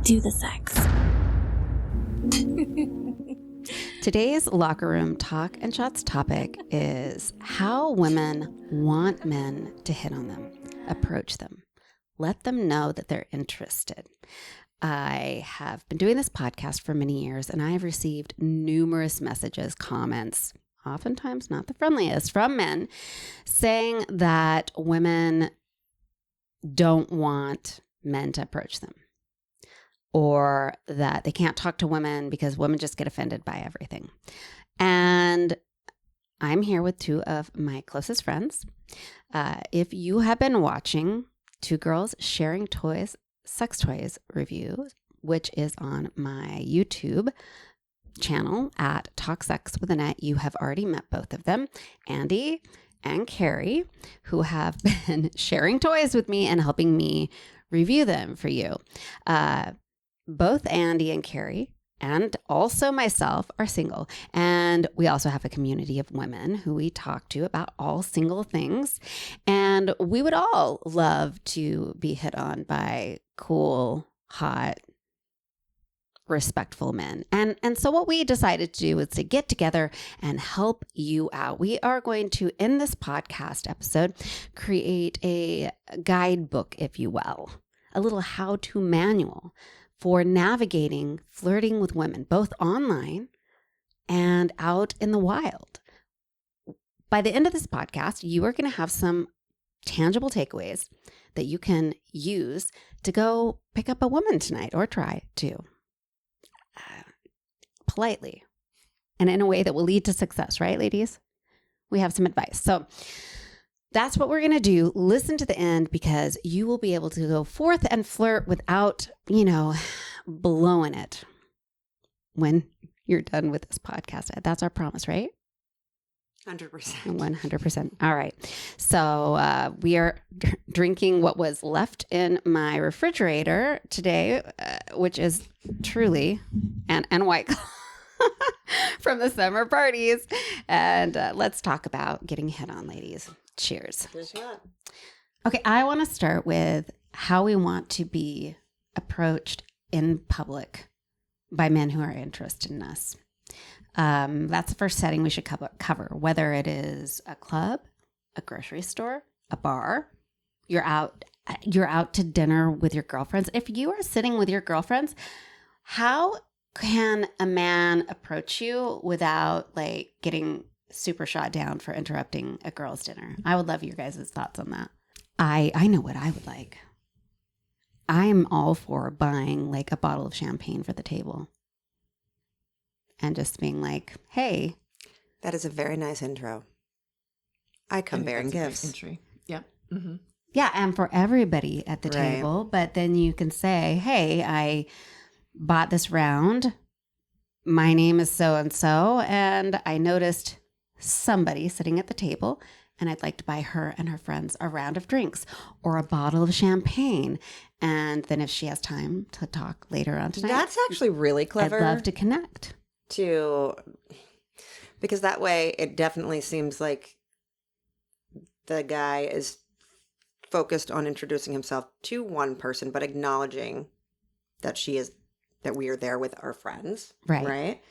do the sex. Today's locker room talk and shots topic is how women want men to hit on them, approach them, let them know that they're interested. I have been doing this podcast for many years, and I have received numerous messages, comments, oftentimes not the friendliest, from men saying that women don't want men to approach them, or that they can't talk to women because women just get offended by everything. And I'm here with two of my closest friends. If you have been watching Two Girls Sharing Toys, Sex Toys review, which is on my YouTube channel at Talk Sex with Annette, you have already met both of them, Andy and Carrie, who have been sharing toys with me and helping me review them for you. Both Andy and Carrie, and also myself, are single. And we also have a community of women who we talk to about all single things. And we would all love to be hit on by cool, hot, respectful men. And so what we decided to do is to get together and help you out. We are going to, in this podcast episode, create a guidebook, if you will, a little how-to manual for navigating flirting with women, both online and out in the wild. By the end of this podcast, you are going to have some tangible takeaways that you can use to go pick up a woman tonight, or try to, politely and in a way that will lead to success, right, ladies? We have some advice. So that's what we're going to do. Listen to the end, because you will be able to go forth and flirt without, blowing it when you're done with this podcast. That's our promise, right? 100%. 100%. All right. So we are drinking what was left in my refrigerator today, which is Truly and White Claw from the summer parties. And let's talk about getting hit on, ladies. Cheers. Cheers. Okay, I want to start with how we want to be approached in public by men who are interested in us. That's the first setting we should cover, whether it is a club, a grocery store, a bar, you're out to dinner with your girlfriends. If you are sitting with your girlfriends, how can a man approach you without getting super shot down for interrupting a girl's dinner? I would love your guys' thoughts on that. I know what I would like. I'm all for buying a bottle of champagne for the table and just being like, hey. That is a very nice intro. I come bearing gifts. Entry. Yep. Mm-hmm. Yeah, and for everybody at the Right. table. But then you can say, hey, I bought this round. My name is so-and-so, and I noticed somebody sitting at the table, and I'd like to buy her and her friends a round of drinks or a bottle of champagne. And then if she has time to talk later on tonight. That's actually really clever. I'd love to connect. Because that way it definitely seems like the guy is focused on introducing himself to one person, but acknowledging that we are there with our friends. Right. Right.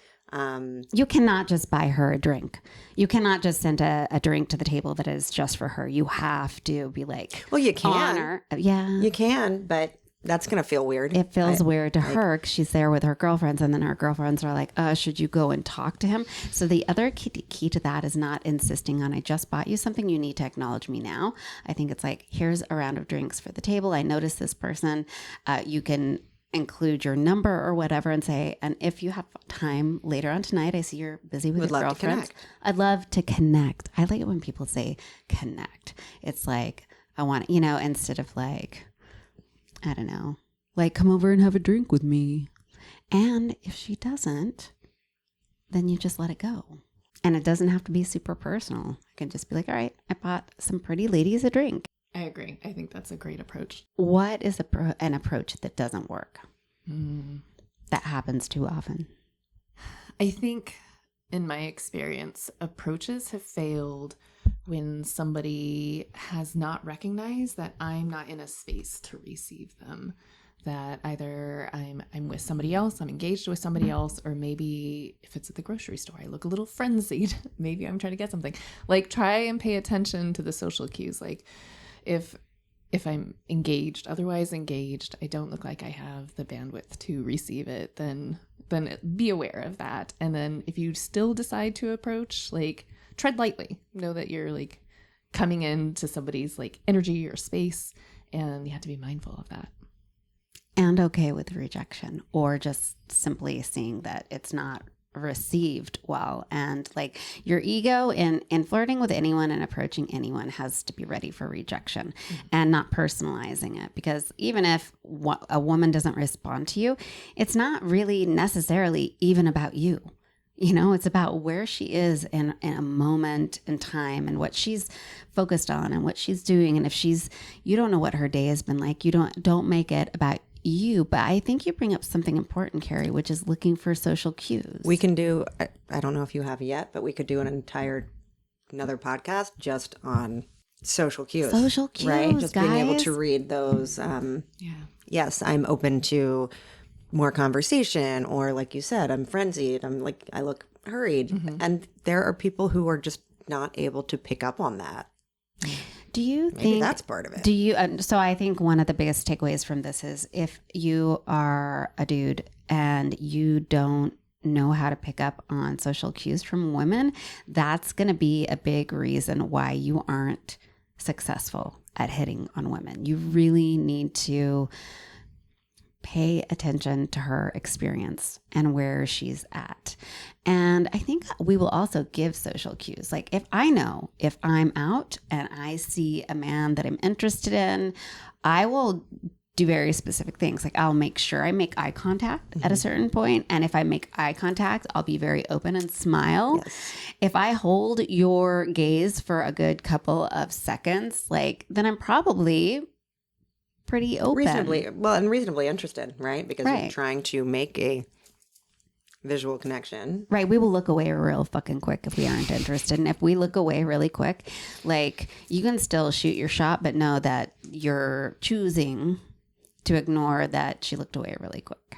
You cannot just buy her a drink. You cannot just send a drink to the table that is just for her. You have to be like, well, you can. Honor. Yeah. You can, but that's going to feel weird. It feels weird to her because she's there with her girlfriends, and then her girlfriends are like, should you go and talk to him? So the other key to that is not insisting on, I just bought you something, you need to acknowledge me now. I think it's like, here's a round of drinks for the table. I noticed this person. You can include your number or whatever and say, and if you have time later on tonight, I see you're busy with your girlfriends. I'd love to connect. I like it when people say connect. It's like, I want, instead of I don't know, come over and have a drink with me. And if she doesn't, then you just let it go. And it doesn't have to be super personal. I can just be like, all right, I bought some pretty ladies a drink. I agree. I think that's a great approach. What is an approach that doesn't work? That happens too often. I think, in my experience, approaches have failed when somebody has not recognized that I'm not in a space to receive them. That either I'm I'm with somebody else, I'm engaged with somebody else, or maybe if it's at the grocery store, I look a little frenzied. Maybe I'm trying to get something. Like, try and pay attention to the social cues. Like, if I'm engaged, otherwise engaged, I don't look like I have the bandwidth to receive it, then be aware of that. And then if you still decide to approach, like, tread lightly. Know that you're like coming into somebody's like energy or space, and you have to be mindful of that. And okay with rejection, or just simply seeing that it's not received well. And like, your ego in flirting with anyone and approaching anyone has to be ready for rejection, and not personalizing it, because even if a woman doesn't respond to you, it's not really necessarily even about you. You know, it's about where she is in a moment in time, and what she's focused on and what she's doing. And if you don't know what her day has been like, you don't make it about you. But I think you bring up something important, Carrie, which is looking for social cues. We can do, I don't know if you have yet, but we could do another podcast just on social cues. Social cues, right? Just guys. being able to read those. Yes, I'm open to more conversation, or like you said, I'm frenzied. I look hurried. And there are people who are just not able to pick up on that. Do you Maybe think that's part of it? Do you? So I think one of the biggest takeaways from this is, if you are a dude and you don't know how to pick up on social cues from women, that's going to be a big reason why you aren't successful at hitting on women. You really need to pay attention to her experience and where she's at. And I think we will also give social cues. Like, if I'm out and I see a man that I'm interested in, I will do very specific things. Like, I'll make sure I make eye contact at a certain point. And if I make eye contact, I'll be very open and smile. Yes. If I hold your gaze for a good couple of seconds, then I'm probably pretty open. Reasonably interested, right? Because Right. you're trying to make a visual connection. Right. We will look away real fucking quick if we aren't interested. And if we look away really quick, you can still shoot your shot, but know that you're choosing to ignore that she looked away really quick.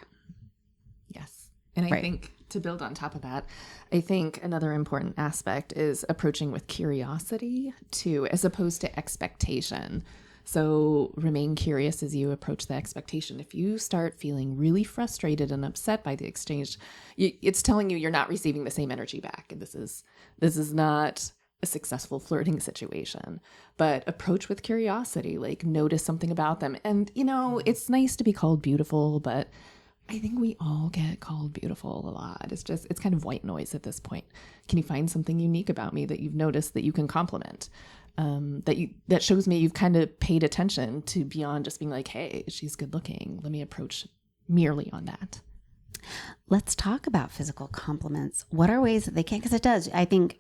Yes. And I think, to build on top of that, I think another important aspect is approaching with curiosity too, as opposed to expectation. So remain curious as you approach the expectation. If you start feeling really frustrated and upset by the exchange, it's telling you you're not receiving the same energy back. And this is not a successful flirting situation. But approach with curiosity, notice something about them. And, it's nice to be called beautiful, but I think we all get called beautiful a lot. It's kind of white noise at this point. Can you find something unique about me that you've noticed that you can compliment? That shows me you've kind of paid attention to beyond just being like, hey, she's good looking. Let me approach merely on that. Let's talk about physical compliments. What are ways that they can? Because it does. I think,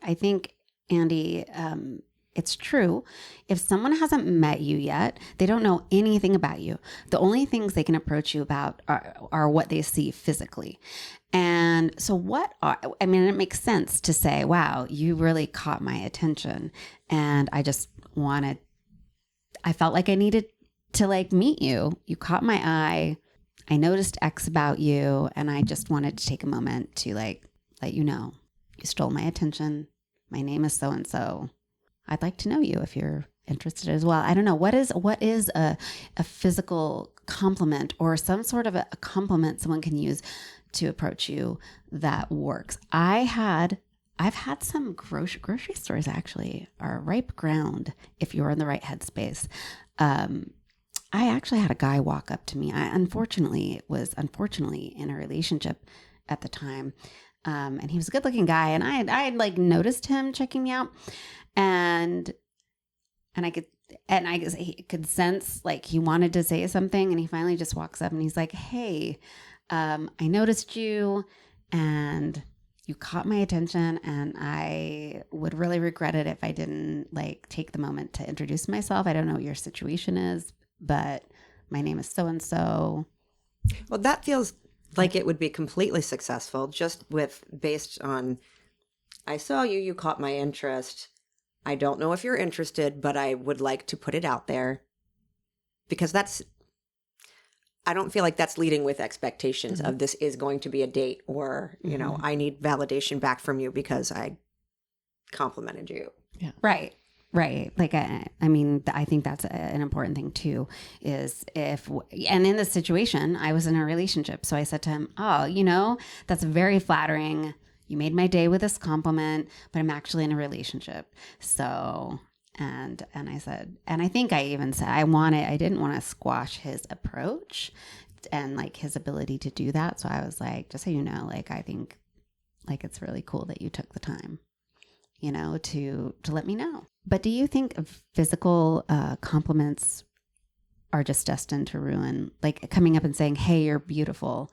Andy, it's true. If someone hasn't met you yet, they don't know anything about you. The only things they can approach you about are what they see physically. And so it makes sense to say, wow, you really caught my attention. And I felt like I needed to meet you. You caught my eye. I noticed X about you. And I just wanted to take a moment to let you know, you stole my attention. My name is so-and-so. I'd like to know you if you're interested as well. I don't know. What is a physical compliment, or some sort of a compliment someone can use to approach you that works? I've had some grocery stores actually are ripe ground if you're in the right headspace. I actually had a guy walk up to me. I unfortunately in a relationship at the time. And he was a good looking guy, and I noticed him checking me out, and I guess he could sense he wanted to say something, and he finally just walks up and he's like, hey, I noticed you and you caught my attention, and I would really regret it if I didn't take the moment to introduce myself. I don't know what your situation is, but my name is so-and-so. Well, that feels like it would be completely successful, just based on, I saw you, you caught my interest. I don't know if you're interested, but I would like to put it out there, because I don't feel like that's leading with expectations of this is going to be a date, or, you know, I need validation back from you because I complimented you. Yeah. Right. Right. Like, I mean, I think that's an important thing too, is and in this situation, I was in a relationship. So I said to him, oh, you know, that's very flattering. You made my day with this compliment, but I'm actually in a relationship. So, and I said, and I think I even said, I didn't want to squash his approach and like his ability to do that. So I was like, just so you know, like, I think like it's really cool that you took the time, you know, to let me know. But do you think physical compliments are just destined to ruin, like coming up and saying, hey, you're beautiful?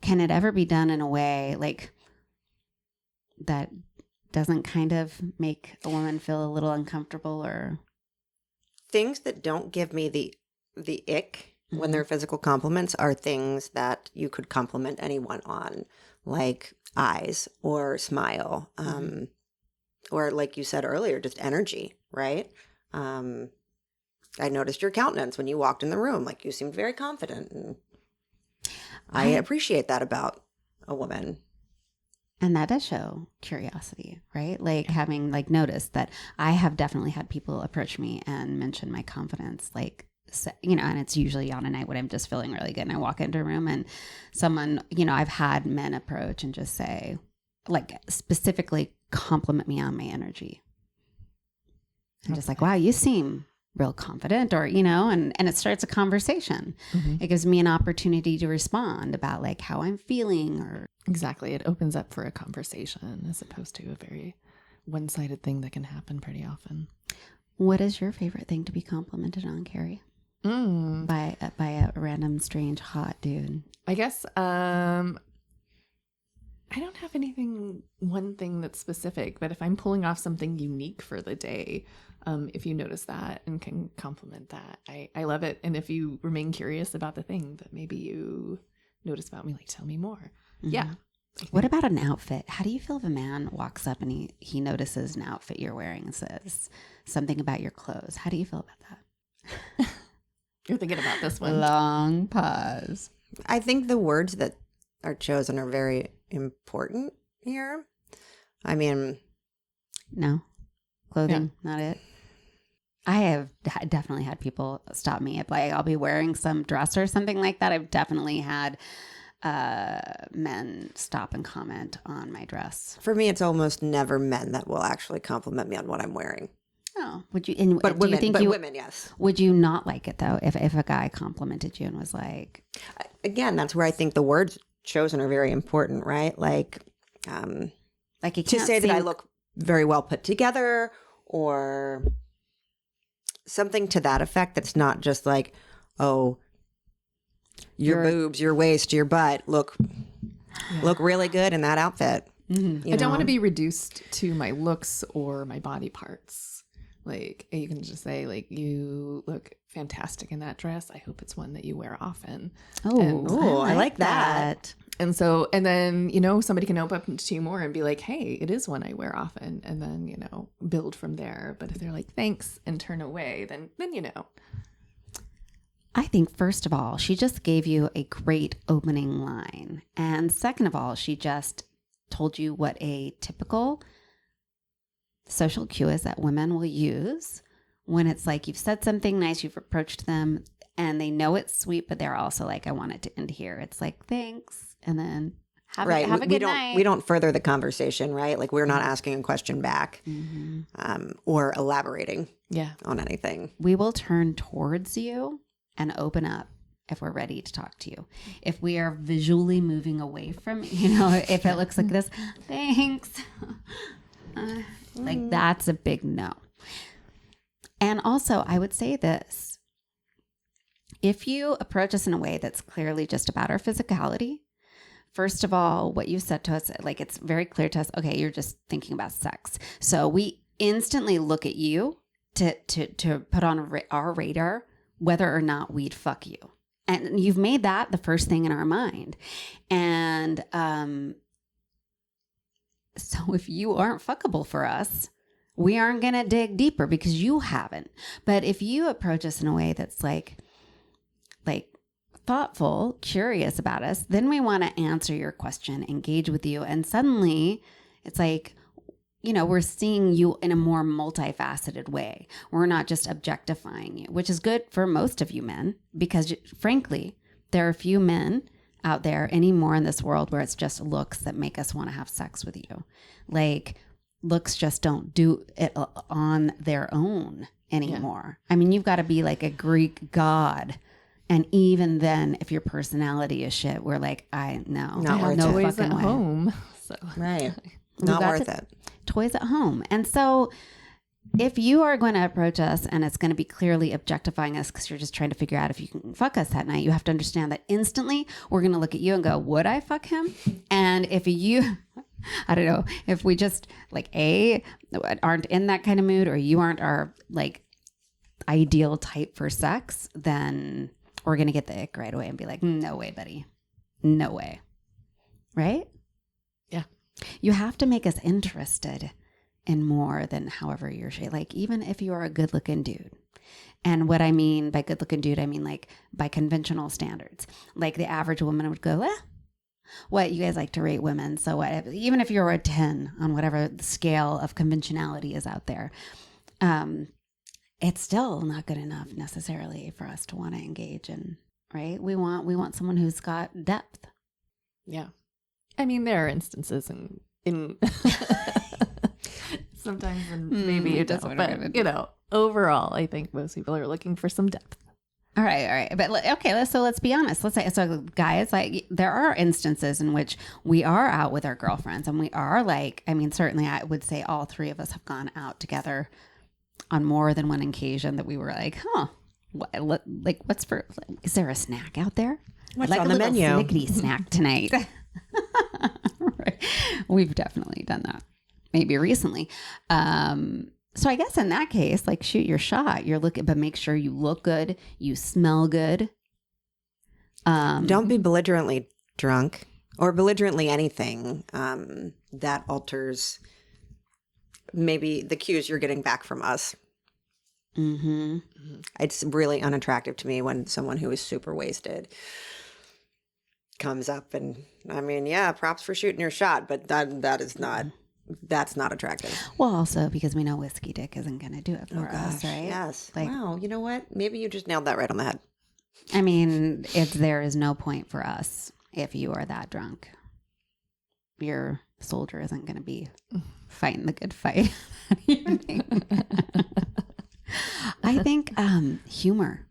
Can it ever be done in a way like that doesn't kind of make a woman feel a little uncomfortable? Or Things that don't give me the ick when they're physical compliments are things that you could compliment anyone on, like eyes or smile, or like you said earlier, just energy, right? I noticed your countenance when you walked in the room, like you seemed very confident, and I appreciate that about a woman. And that does show curiosity, right? Like having like noticed that I have definitely had people approach me and mention my confidence, like, you know, and it's usually on a night when I'm just feeling really good and I walk into a room and someone, you know, I've had men approach and just say, like, specifically compliment me on my energy. I'm just like, wow, you seem real confident, or, you know, and it starts a conversation. It gives me an opportunity to respond about like how I'm feeling, or Exactly. It opens up for a conversation as opposed to a very one-sided thing that can happen pretty often. What is your favorite thing to be complimented on, Carrie? By a random, strange, hot dude? I guess I don't have one thing that's specific, but if I'm pulling off something unique for the day, if you notice that and can compliment that, I love it. And if you remain curious about the thing that maybe you notice about me, like, tell me more. Yeah. What about an outfit? How do you feel if a man walks up and he notices an outfit you're wearing and says something about your clothes? How do you feel about that? You're thinking about this one. Long pause. I think the words that are chosen are very important here. I mean, no, clothing, not it. I have definitely had people stop me if like I'll be wearing some dress or something like that. I've definitely had men stop and comment on my dress. for me, it's almost never men that will actually compliment me on what I'm wearing. Oh, would you? And But do women, you think but you women, yes. would you not like it though if a guy complimented you and was like, Again, that's where I think the words chosen are very important, right? Like, you to can't say that I seem- look very well put together, or something to that effect. That's not just like, oh, your boobs, your waist, your butt look really good in that outfit. Mm-hmm. You I don't know? want to be reduced to my looks or my body parts. Like, you can just say, like, you look fantastic in that dress. I hope it's one that you wear often. Oh, I like that. And so, and then, you know, somebody can open up to you more and be like, hey, it is one I wear often. And then, you know, build from there. But if they're like, thanks, and turn away, then you know. I think, first of all, she just gave you a great opening line. And second of all, she just told you what a typical social cue is that women will use when it's like you've said something nice, you've approached them, and they know it's sweet, but they're also like, I want it to end here. It's like, thanks. And then have a good night. We don't further the conversation, right? Like, we're not asking a question back, or elaborating on anything. We will turn towards you and open up if we're ready to talk to you. If we are visually moving away from, you know, if it looks like this, thanks. Like, that's a big no. And also, I would say this. If you approach us in a way that's clearly just about our physicality, first of all, what you said to us, like, it's very clear to us, okay, you're just thinking about sex. So we instantly look at you to put on our radar whether or not we'd fuck you. And you've made that the first thing in our mind. And so if you aren't fuckable for us, we aren't going to dig deeper because you haven't. But if you approach us in a way that's like thoughtful, curious about us, then we want to answer your question, engage with you. And suddenly it's like, we're seeing you in a more multifaceted way. We're not just objectifying you, which is good for most of you men, because frankly, there are few men out there anymore in this world where it's just looks that make us want to have sex with you. Like, looks just don't do it on their own anymore. Yeah. I mean, you've got to be like a Greek god. And even then, if your personality is shit, we're like, not worth no it. Toys at home. So. Right. Not worth it. Toys at home. And so if you are going to approach us and it's going to be clearly objectifying us because you're just trying to figure out if you can fuck us that night, you have to understand that instantly we're going to look at you and go, would I fuck him? And if you, I don't know, if we just like aren't in that kind of mood, or you aren't our like ideal type for sex, then we're going to get the ick right away and be like, no way, buddy. No way. Right? Yeah. You have to make us interested in more than however you're shaped. Like, even if you're a good looking dude. And what I mean by good looking dude, I mean like by conventional standards. Like the average woman would go, what, you guys like to rate women. So what, even if you're a 10 on whatever the scale of conventionality is out there, it's still not good enough necessarily for us to want to engage in, right? We want someone who's got depth. Yeah. I mean, there are instances in sometimes, and maybe it doesn't, but overall, I think most people are looking for some depth. All right. But okay, let's be honest. Let's say, so guys, like, there are instances in which we are out with our girlfriends and we are like, I mean, certainly I would say all three of us have gone out together on more than one occasion that we were like, is there a snack out there? What's like on a the menu? Snickety snack tonight. Right. We've definitely done that. Maybe recently. So I guess in that case, like, shoot your shot. You're looking, but make sure you look good, you smell good. Don't be belligerently drunk or belligerently anything that alters maybe the cues you're getting back from us. Mm-hmm. It's really unattractive to me when someone who is super wasted comes up, and I mean, yeah, props for shooting your shot, but that's not attractive. Well, also because we know whiskey dick isn't going to do it for us, right? Yes. Like, wow. You know what? Maybe you just nailed that right on the head. I mean, there is no point for us if you are that drunk. Your soldier isn't going to be fighting the good fight that evening. I think humor.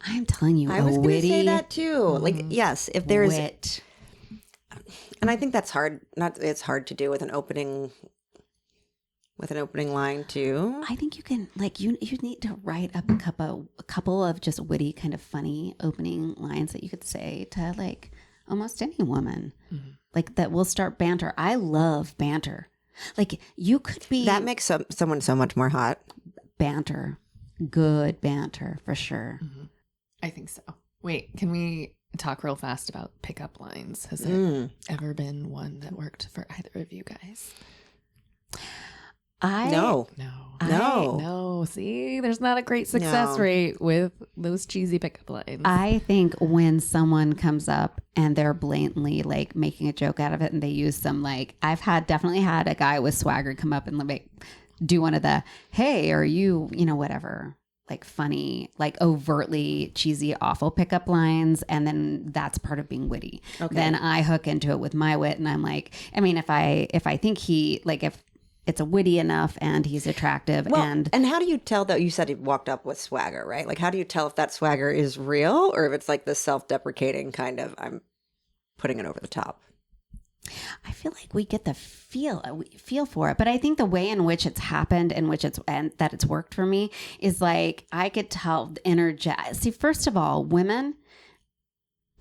I'm telling you, I was going to say witty that too. Like, yes, if there's wit. And I think that's hard. It's hard to do with an opening line too. I think you can, like, you need to write up a couple of just witty, kind of funny opening lines that you could say to like almost any woman, like that will start banter. I love banter. Like, you could be That makes someone so much more hot. Banter, good banter for sure. Mm-hmm. I think so. Wait, can we talk real fast about pickup lines? Has there ever been one that worked for either of you guys? No. See, there's not a great success rate with those cheesy pickup lines. I think when someone comes up and they're blatantly like making a joke out of it, and they use some, like, I've definitely had a guy with swagger come up and like do one of the, hey, are you, whatever, like funny, like overtly cheesy, awful pickup lines. And then that's part of being witty. Okay. Then I hook into it with my wit, and I'm like, I mean, if I think he, like, if it's a witty enough and he's attractive. Well, and how do you tell, though? You said he walked up with swagger, right? Like, how do you tell if that swagger is real or if it's like the self-deprecating kind of, I'm putting it over the top? I feel like we get the feel for it, but I think the way in which it's happened, and that it's worked for me, is like, I could tell the energy. See, first of all, women,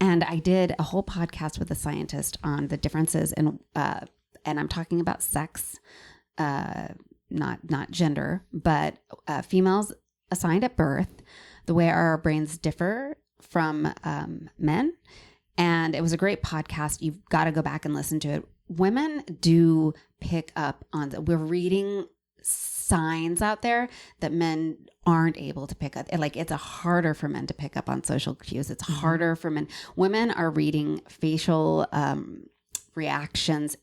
and I did a whole podcast with a scientist on the differences in, and I'm talking about sex, not gender, but females assigned at birth, the way our brains differ from men. And it was a great podcast. You've got to go back and listen to it. Women do pick up on we're reading signs out there that men aren't able to pick up. Like, it's harder for men to pick up on social cues. It's harder for men. Women are reading facial reactions,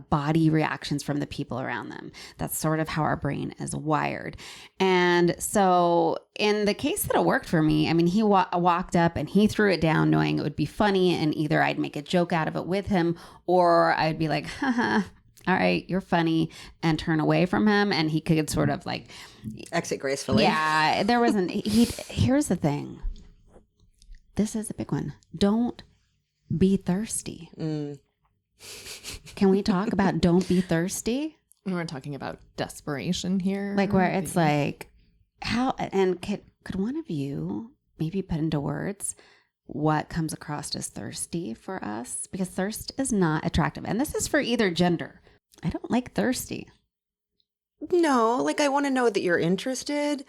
body reactions from the people around them. That's sort of how our brain is wired. And so in the case that it worked for me, I mean, he walked up and he threw it down knowing it would be funny, and either I'd make a joke out of it with him, or I'd be like, haha, all right, you're funny, and turn away from him, and he could sort of like exit gracefully. Yeah, there wasn't. Here's the thing. This is a big one. Don't be thirsty. Can we talk about don't be thirsty? We're talking about desperation here. Like, where it's like, how, and could one of you maybe put into words what comes across as thirsty for us? Because thirst is not attractive. And this is for either gender. I don't like thirsty. No, like, I want to know that you're interested.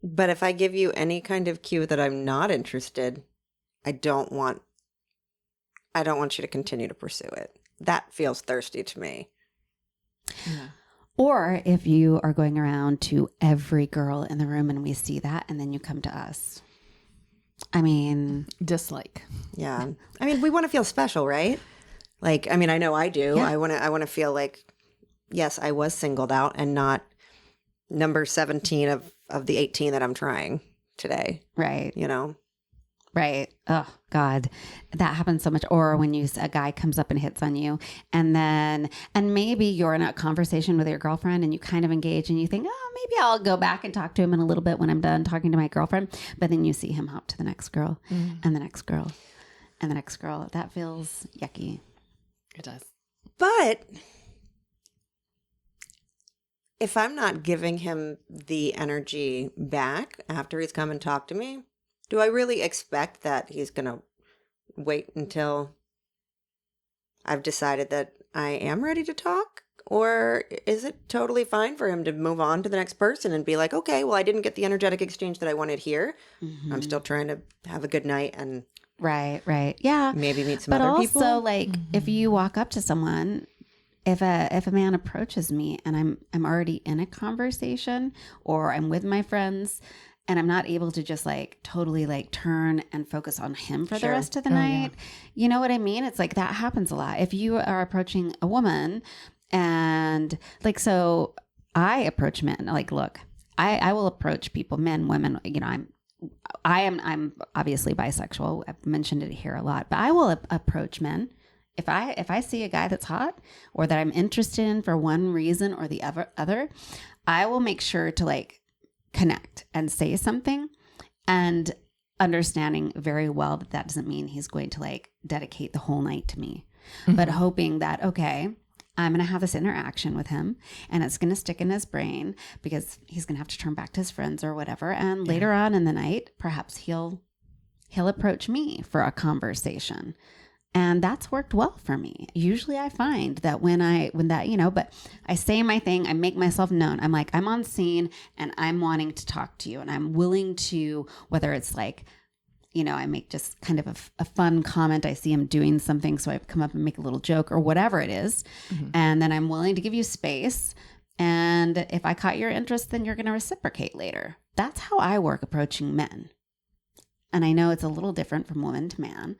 But if I give you any kind of cue that I'm not interested, I don't want you to continue to pursue it. That feels thirsty to me. Yeah. Or if you are going around to every girl in the room and we see that, and then you come to us. I mean, dislike. Yeah. I mean, we want to feel special, right? Like, I mean, I know I do. Yeah. I want to feel like, yes, I was singled out and not number 17 of the 18 that I'm trying today. right. You know? Right. Oh God, that happens so much. Or when a guy comes up and hits on you, and maybe you're in a conversation with your girlfriend and you kind of engage and you think, oh, maybe I'll go back and talk to him in a little bit when I'm done talking to my girlfriend. But then you see him hop to the next girl and the next girl and the next girl. That feels yucky. It does. But if I'm not giving him the energy back after he's come and talked to me, do I really expect that he's going to wait until I've decided that I am ready to talk? Or is it totally fine for him to move on to the next person and be like, okay, well, I didn't get the energetic exchange that I wanted here. I'm still trying to have a good night and Right. Yeah. maybe meet some But other also, people. like, if you walk up to someone, if a man approaches me and I'm already in a conversation, or I'm with my friends, and I'm not able to just like totally like turn and focus on him for the Sure. rest of the Oh, night. You know what I mean? It's like that happens a lot. If you are approaching a woman and like, so I approach men, like, look, I will approach people, men, women, you know, I'm obviously bisexual. I've mentioned it here a lot, but I will approach men. If I see a guy that's hot or that I'm interested in for one reason or the other, I will make sure to like connect and say something, and understanding very well that doesn't mean he's going to like dedicate the whole night to me, but hoping that, okay, I'm going to have this interaction with him and it's going to stick in his brain because he's going to have to turn back to his friends or whatever. And later on in the night, perhaps he'll approach me for a conversation. And that's worked well for me. Usually I find that when that, you know, but I say my thing, I make myself known. I'm like, I'm on scene and I'm wanting to talk to you, and I'm willing to, whether it's like, you know, I make just kind of a fun comment. I see him doing something, so I come up and make a little joke or whatever it is. And then I'm willing to give you space. And if I caught your interest, then you're going to reciprocate later. That's how I work approaching men. And I know it's a little different from woman to man,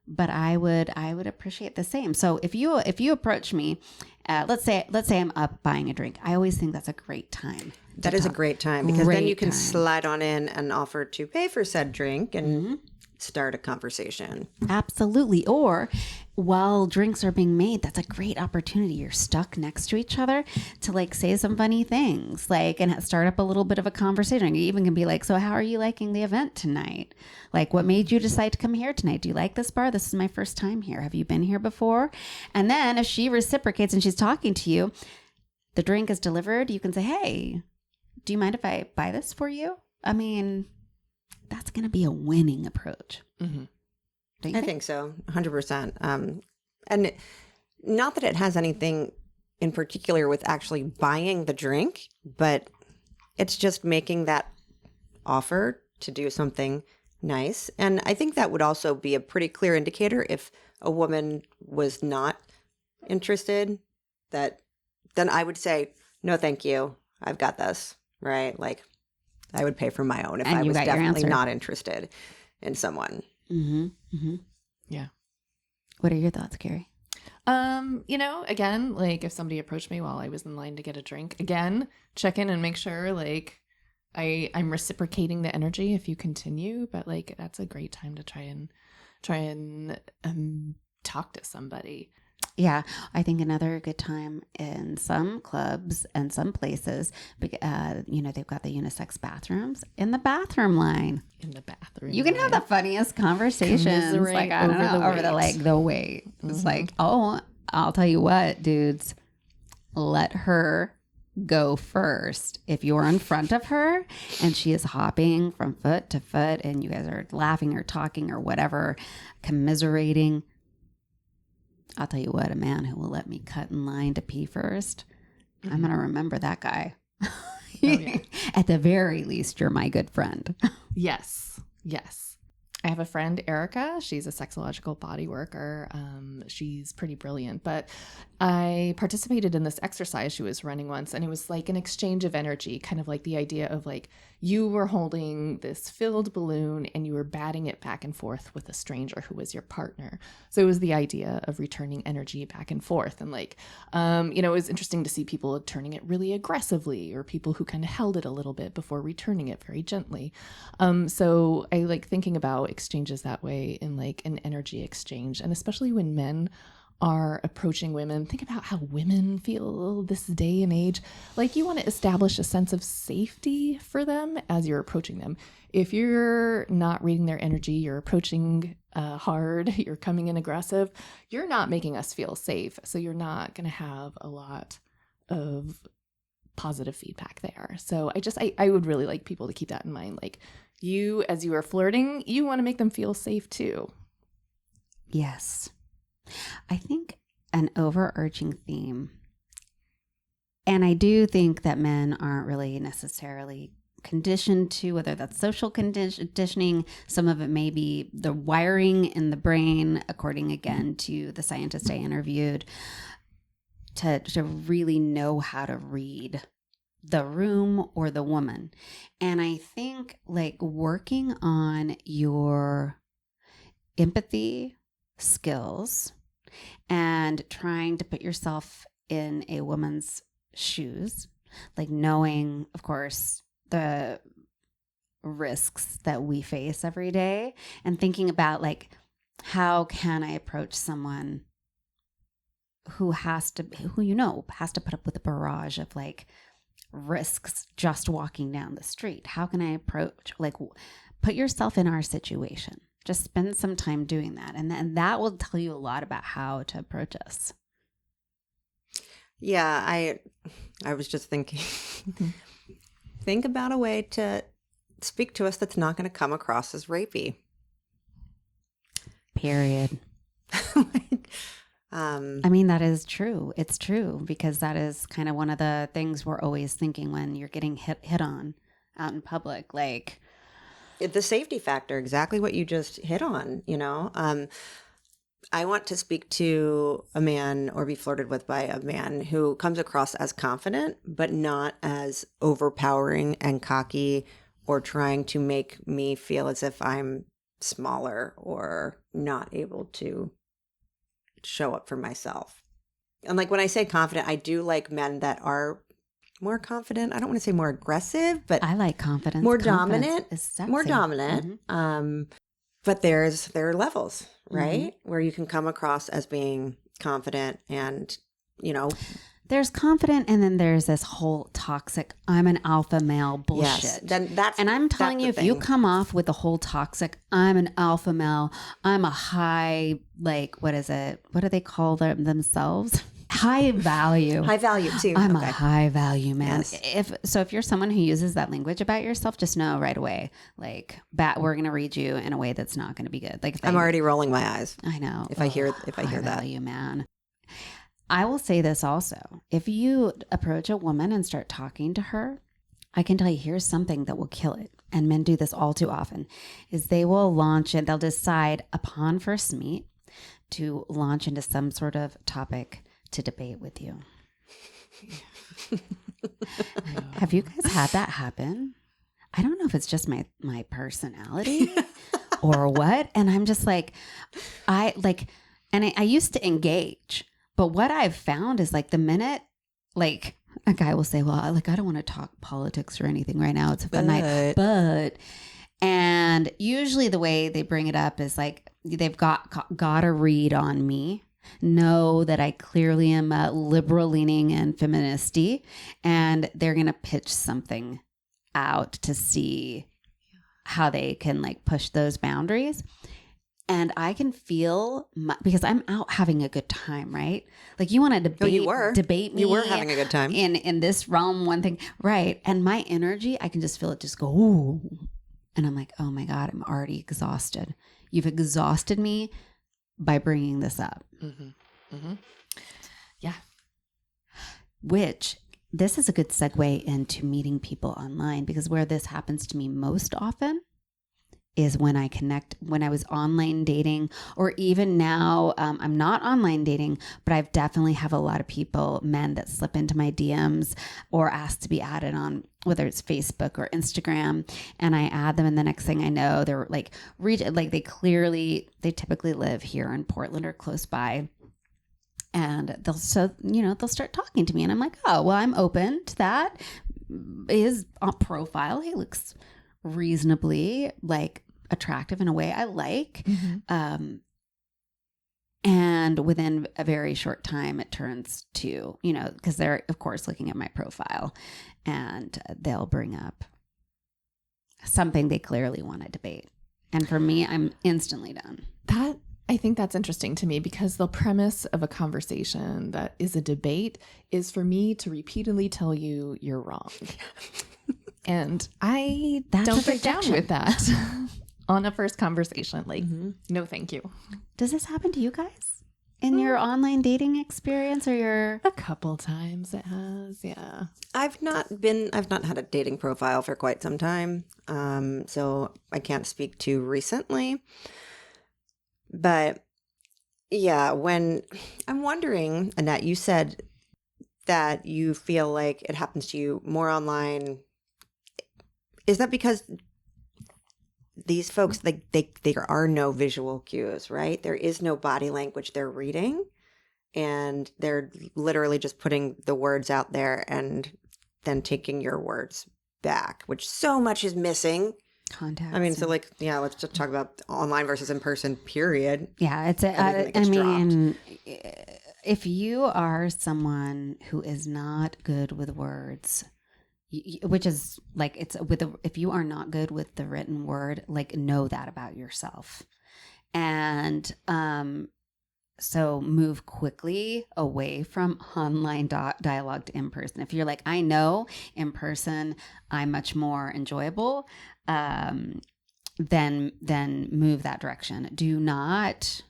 but I would appreciate the same. So if you approach me, let's say I'm up buying a drink, I always think that's a great time. That is a great time, because then you can time. slide on in and offer to pay for said drink and start a conversation. Absolutely. Or while drinks are being made, that's a great opportunity. You're stuck next to each other to like say some funny things, like, and start up a little bit of a conversation. You even can be like, so how are you liking the event tonight? Like, what made you decide to come here tonight? Do you like this bar? This is my first time here. Have you been here before? And then if she reciprocates and she's talking to you, the drink is delivered. You can say, hey, do you mind if I buy this for you? I mean, that's going to be a winning approach. I think so, 100%. And not that it has anything in particular with actually buying the drink, but it's just making that offer to do something nice. And I think that would also be a pretty clear indicator if a woman was not interested, that then I would say, no, thank you. I've got this, right? Like, I would pay for my own if And I you was got your definitely answer. not interested in someone. Mm-hmm. Mm-hmm. Yeah. What are your thoughts, Carrie? Again, like if somebody approached me while I was in line to get a drink, again, check in and make sure like I'm reciprocating the energy if you continue, but like that's a great time to try and talk to somebody. Yeah, I think another good time in some clubs and some places, they've got the unisex bathrooms in the bathroom line. In the bathroom, You can have the funniest conversations, like I don't know, over the wait. It's like, oh, I'll tell you what, dudes, let her go first. If you're in front of her and she is hopping from foot to foot, and you guys are laughing or talking or whatever, commiserating. I'll tell you what, a man who will let me cut in line to pee first, I'm going to remember that guy. Yeah. At the very least, you're my good friend. Yes. I have a friend, Erica. She's a sexological body worker. She's pretty brilliant, but I participated in this exercise she was running once, and it was like an exchange of energy, kind of like the idea of like you were holding this filled balloon and you were batting it back and forth with a stranger who was your partner. So it was the idea of returning energy back and forth. And like, it was interesting to see people turning it really aggressively, or people who kind of held it a little bit before returning it very gently. So I like thinking about exchanges that way in like an energy exchange, and especially when men are approaching women. Think about how women feel this day and age. Like you want to establish a sense of safety for them as you're approaching them. If you're not reading their energy, you're approaching hard, you're coming in aggressive, you're not making us feel safe. So you're not going to have a lot of positive feedback there. So I would really like people to keep that in mind. Like you, as you are flirting, you want to make them feel safe too. Yes. I think an overarching theme, and I do think that men aren't really necessarily conditioned to, whether that's social conditioning, some of it may be the wiring in the brain, according again to the scientist I interviewed, to really know how to read the room or the woman. And I think like working on your empathy skills and trying to put yourself in a woman's shoes, like knowing, of course, the risks that we face every day, and thinking about like, how can I approach someone who has to put up with a barrage of like risks just walking down the street? How can I approach, like, put yourself in our situation? Just spend some time doing that. And then that will tell you a lot about how to approach us. Yeah, I was just thinking, think about a way to speak to us that's not going to come across as rapey. Period. I mean, that is true. It's true, because that is kind of one of the things we're always thinking when you're getting hit on out in public. Like, the safety factor, exactly what you just hit on, I want to speak to a man or be flirted with by a man who comes across as confident, but not as overpowering and cocky, or trying to make me feel as if I'm smaller or not able to show up for myself. And like when I say confident, I do like men that are more confident. I don't want to say more aggressive, but I like confidence. More Confidence dominant. is sexy. More dominant. Mm-hmm. But there are levels, right? Mm-hmm. Where you can come across as being confident and, There's confident, and then there's this whole toxic, I'm an alpha male bullshit. Yes, then and I'm telling you, if you come off with the whole toxic, I'm an alpha male, I'm a high, like, what is it? What do they call themselves? High value. High value too. I'm a high value man. Yes. If you're someone who uses that language about yourself, just know right away, like, we're going to read you in a way that's not going to be good. Like, I'm already rolling my eyes. I know. If I hear that. High value man. I will say this also. If you approach a woman and start talking to her, I can tell you, here's something that will kill it. And men do this all too often, is they will they'll decide upon first meet to launch into some sort of topic to debate with you. Have you guys had that happen? I don't know if it's just my personality or what. And I'm just like, I used to engage, but what I've found is like the minute like a guy will say, well, like, I don't want to talk politics or anything right now. It's a fun night, but, and usually the way they bring it up is like, they've got a read on me, know that I clearly am liberal leaning and feministy, and they're going to pitch something out to see how they can like push those boundaries. And I can feel because I'm out having a good time, right? Like you want to debate me. You were having a good time in this realm. One thing, right? And my energy, I can just feel it just go, ooh. And I'm like, oh my God, I'm already exhausted. You've exhausted me by bringing this up. Mm-hmm. Mm-hmm. Yeah. Which this is a good segue into meeting people online, because where this happens to me most often is when I was online dating, or even now, I'm not online dating, but I've definitely have a lot of people, men that slip into my DMs or ask to be added on, whether it's Facebook or Instagram, and I add them, and the next thing I know, they're like, they typically live here in Portland or close by. And they'll start talking to me, and I'm like, oh, well, I'm open to that. His profile, he looks reasonably like attractive in a way I like. Mm-hmm. And within a very short time, it turns to, because they're, of course, looking at my profile, and they'll bring up something they clearly want to debate. And for me, I'm instantly done. I think that's interesting to me, because the premise of a conversation that is a debate is for me to repeatedly tell you you're wrong. And I don't get down with that on a first conversation. Like, no, thank you. Does this happen to you guys in your online dating experience, or your? A couple times it has, yeah. I've not had a dating profile for quite some time, so I can't speak to recently. But yeah, when I'm wondering, Annette, you said that you feel like it happens to you more online. Is that because these folks, there are no visual cues, right? There is no body language they're reading, and they're literally just putting the words out there and then taking your words back, which so much is missing. Context. I mean, so like, yeah, let's just talk about online versus in person, period. Yeah, it's if you are someone who is not good with words, which is like, if you are not good with the written word, like, know that about yourself. And so move quickly away from online dialogue to in person. If you're like, I know in person I'm much more enjoyable, then move that direction. Do not,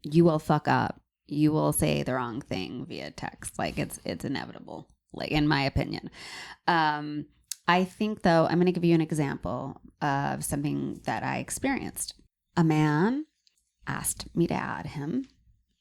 you will fuck up. You will say the wrong thing via text. Like, it's inevitable, like, in my opinion. I think, though, I'm going to give you an example of something that I experienced. A man asked me to add him,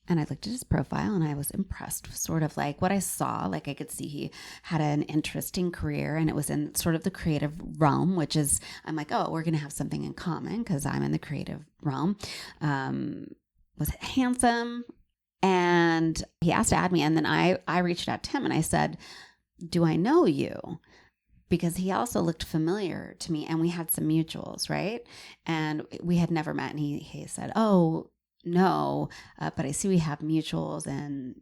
and I looked at his profile, and I was impressed with sort of like what I saw. Like, I could see he had an interesting career, and it was in sort of the creative realm, which is, I'm like, oh, we're going to have something in common because I'm in the creative realm. Was handsome, and he asked to add me. And then I reached out to him, and I said, do I know you? Because he also looked familiar to me, and we had some mutuals, right? And we had never met, and he said, oh, no, but I see we have mutuals, and,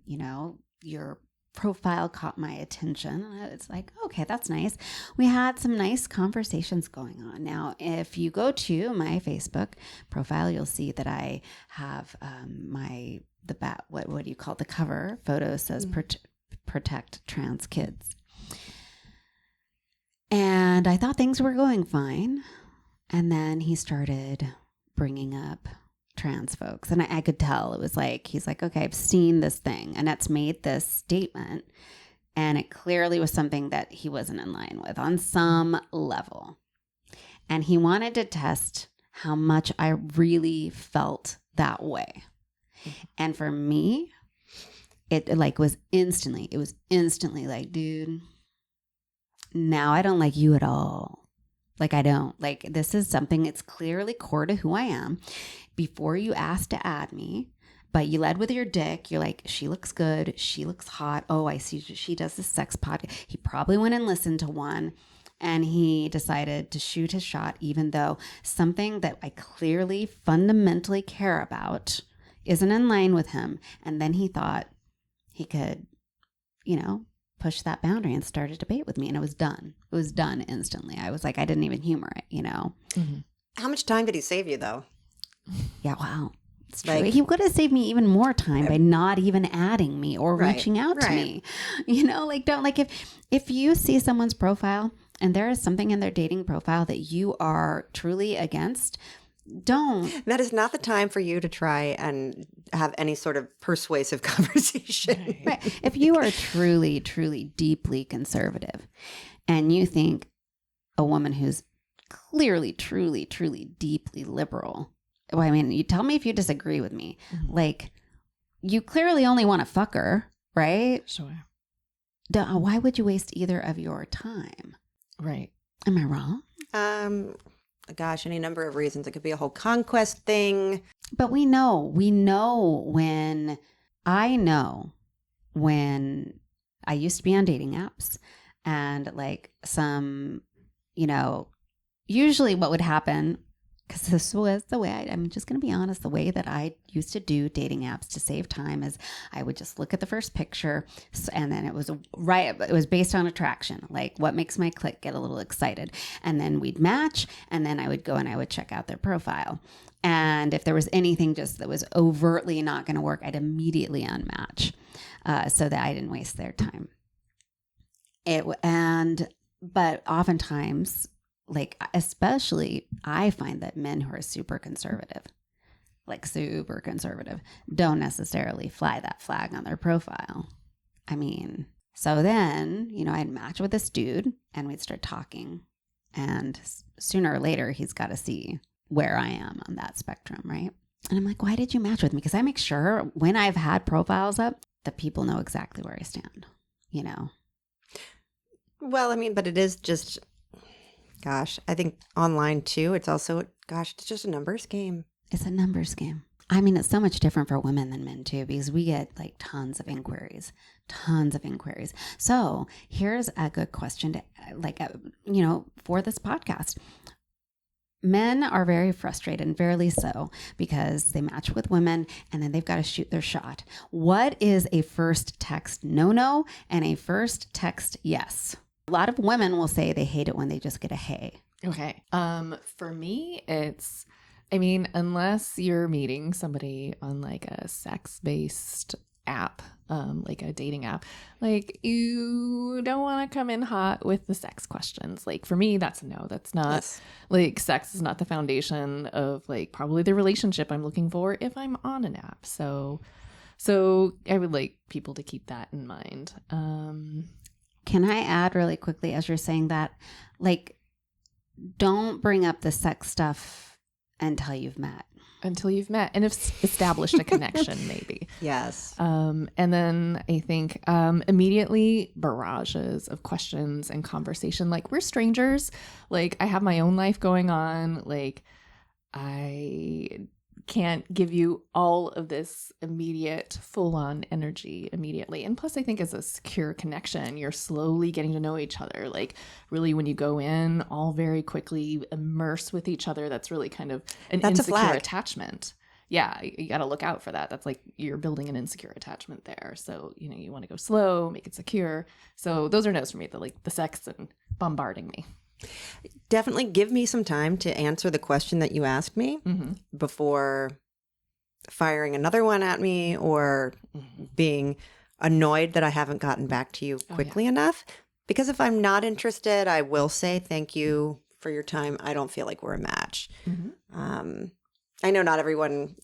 your profile caught my attention. And it's like, okay, that's nice. We had some nice conversations going on. Now, if you go to my Facebook profile, you'll see that I have what do you call it? The cover photo says protect trans kids. And I thought things were going fine. And then he started bringing up trans folks. And I could tell it was like, he's like, okay, I've seen this thing. Annette's made this statement. And it clearly was something that he wasn't in line with on some level. And he wanted to test how much I really felt that way. And for me, it was instantly like, dude, now I don't like you at all. Like, I don't. Like, this is something that's clearly core to who I am. Before you asked to add me, but you led with your dick. You're like, she looks good. She looks hot. Oh, I see she does this sex podcast. He probably went and listened to one, and he decided to shoot his shot, even though something that I clearly fundamentally care about isn't in line with him. And then he thought he could, push that boundary and start a debate with me. And it was done. It was done instantly. I was like, I didn't even humor it, Mm-hmm. How much time did he save you, though? Yeah, wow. It's true. He could have saved me even more time by not even adding me or reaching out to me. If you see someone's profile and there is something in their dating profile that you are truly against, don't. That is not the time for you to try and have any sort of persuasive conversation. Right. If you are truly, truly, deeply conservative and you think a woman who's clearly, truly, truly, deeply liberal, well, I mean, you tell me if you disagree with me. Mm-hmm. Like, you clearly only want to fuck her, right? Sure. Why would you waste either of your time? Right. Am I wrong? Gosh, any number of reasons. It could be a whole conquest thing. But we know when I used to be on dating apps and like some, usually what would happen, because this was the way I'm just going to be honest, the way that I used to do dating apps to save time is I would just look at the first picture and then it was based on attraction, like what makes my click get a little excited. And then we'd match and then I would go and I would check out their profile. And if there was anything just that was overtly not going to work, I'd immediately unmatch so that I didn't waste their time. But oftentimes, like, especially I find that men who are super conservative, don't necessarily fly that flag on their profile. I mean, so then, I'd match with this dude and we'd start talking. And sooner or later, he's got to see where I am on that spectrum, right? And I'm like, why did you match with me? Because I make sure when I've had profiles up that people know exactly where I stand, Well, I mean, but it is just... Gosh, I think online too, it's also, it's just a numbers game. It's a numbers game. I mean, it's so much different for women than men too, because we get like tons of inquiries. So here's a good question to for this podcast. Men are very frustrated, and fairly so, because they match with women and then they've got to shoot their shot. What is a first text no and a first text yes? A lot of women will say they hate it when they just get a hey. Okay. For me, unless you're meeting somebody on like a sex-based app, like a dating app, like you don't want to come in hot with the sex questions. Like for me, that's a no. That's not like sex is not the foundation of like probably the relationship I'm looking for if I'm on an app. So I would like people to keep that in mind. Can I add really quickly as you're saying that, like, don't bring up the sex stuff until you've met. Until you've met and have established a connection, maybe. Yes. And then I think immediately barrages of questions and conversation. Like, we're strangers. Like, I have my own life going on. Like, I can't give you all of this immediate full-on energy immediately. And plus, I think as a secure connection, you're slowly getting to know each other. Like really when you go in, all very quickly immerse with each other. That's really kind of an insecure attachment. Yeah, you got to look out for that. That's like you're building an insecure attachment there. So, you want to go slow, make it secure. So those are no's for me, the sex and bombarding me. Definitely give me some time to answer the question that you asked me before firing another one at me or being annoyed that I haven't gotten back to you quickly enough. Because if I'm not interested, I will say thank you for your time. I don't feel like we're a match. I know not everyone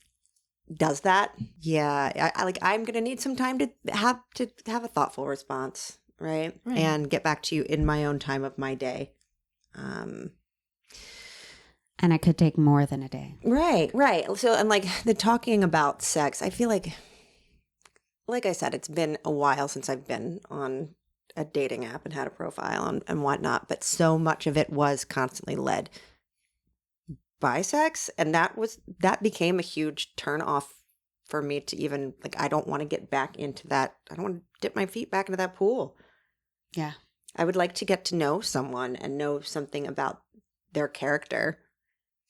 does that. Yeah, I'm going to need some time to have a thoughtful response, right? And get back to you in my own time of my day. And it could take more than a day. Right. So, and like the talking about sex, I feel like I said, it's been a while since I've been on a dating app and had a profile and whatnot, but so much of it was constantly led by sex, and that became a huge turn off for me to even like. I don't want to get back into that. I don't want to dip my feet back into that pool. Yeah. I would like to get to know someone and know something about their character.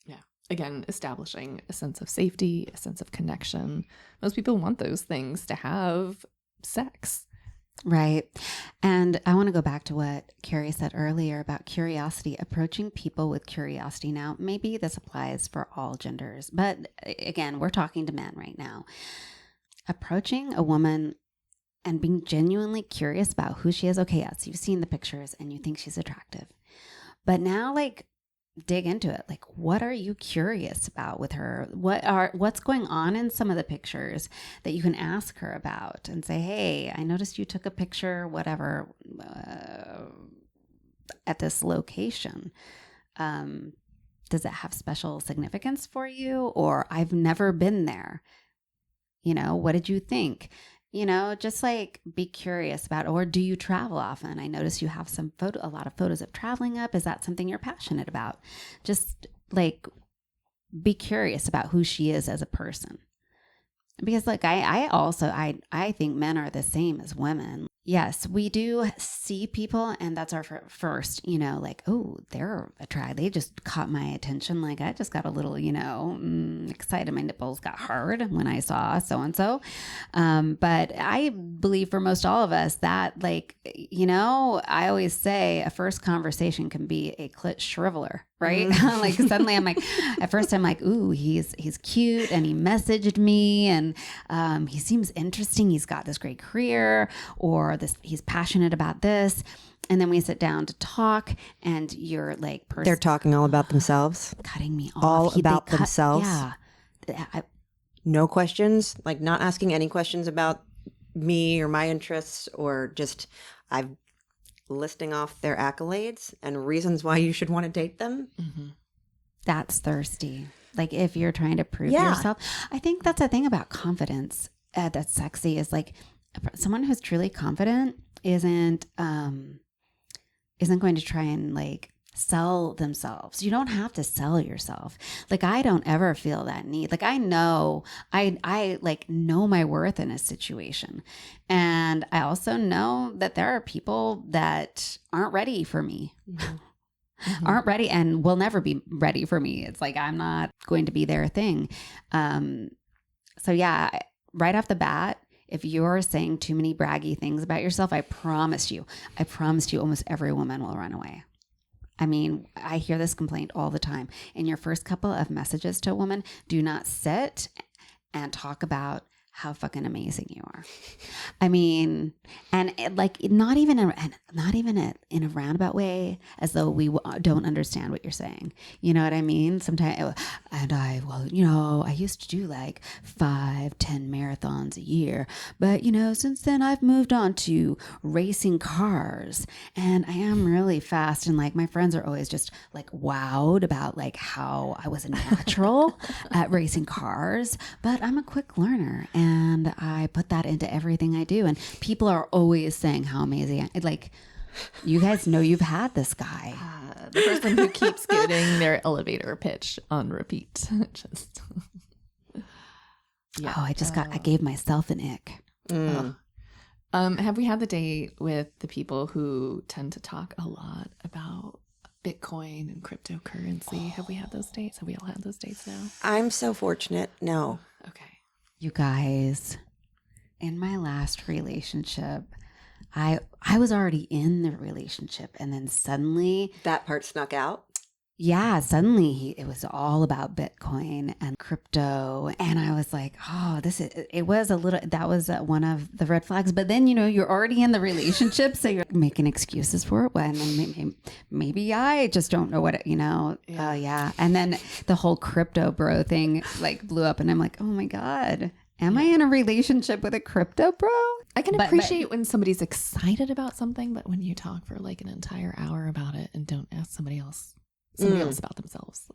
Yeah. Again, establishing a sense of safety, a sense of connection. Most people want those things to have sex. Right. And I want to go back to what Carrie said earlier about curiosity, approaching people with curiosity. Now, maybe this applies for all genders, but again, we're talking to men right now. Approaching a woman and being genuinely curious about who she is. Okay, yes, you've seen the pictures and you think she's attractive. But now, like, dig into it. Like, what are you curious about with her? What's going on in some of the pictures that you can ask her about and say, hey, I noticed you took a picture, whatever, at this location. Does it have special significance for you? Or I've never been there. You know, what did you think? You know, just like be curious about, or do you travel often? I notice you have a lot of photos of traveling up. Is that something you're passionate about? Just like be curious about who she is as a person. Because like I think men are the same as women. Yes, we do see people, and that's our first, you know, like, oh, they're attractive. They just caught my attention. Like, I just got a little, you know, excited. My nipples got hard when I saw so-and-so. But I believe for most all of us that, like, you know, I always say a first conversation can be a clit shriveler, right? Like, suddenly I'm like, at first I'm like, ooh, he's cute, and he messaged me, and he seems interesting. He's got this great career, or he's passionate about this. And then we sit down to talk, and you're like, they're talking all about themselves, cutting me off. All about themselves. Yeah. No questions, like not asking any questions about me or my interests, or just I'm listing off their accolades and reasons why you should want to date them. Mm-hmm. That's thirsty. Like, if you're trying to prove yourself. I think that's a thing about confidence that's sexy, is like someone who's truly confident isn't going to try and like sell themselves. You don't have to sell yourself. Like, I don't ever feel that need. Like, I know I like know my worth in a situation. And I also know that there are people that aren't ready for me. Aren't ready and will never be ready for me. It's like, I'm not going to be their thing. So yeah, right off the bat, if you're saying too many braggy things about yourself, I promise you, almost every woman will run away. I mean, I hear this complaint all the time. In your first couple of messages to a woman, do not sit and talk about how fucking amazing you are. I mean, and like not even in a roundabout way, as though we don't understand what you're saying. You know what I mean? Sometimes, and I used to do like 5-10 marathons a year, but you know, since then I've moved on to racing cars, and I am really fast. And like my friends are always just like wowed about like how I was a natural at racing cars, but I'm a quick learner. And I put that into everything I do. And people are always saying how amazing like, you guys know you've had this guy. The person who keeps getting their elevator pitch on repeat. Just yeah. Oh, I gave myself an ick. Have we had the date with the people who tend to talk a lot about Bitcoin and cryptocurrency? Have we had those dates? Have we all had those dates now? I'm so fortunate. No. Okay. You guys, in my last relationship, I was already in the relationship, and then suddenly That part snuck out. Yeah, suddenly it was all about Bitcoin and crypto. And I was like, oh, that was one of the red flags. But then, you know, you're already in the relationship, so you're making excuses for it. And then maybe I just don't know what, yeah. And then the whole crypto bro thing like blew up, and I'm like, oh my God, am I in a relationship with a crypto bro? I can appreciate when somebody's excited about something, but when you talk for like an entire hour about it and don't ask somebody else about themselves,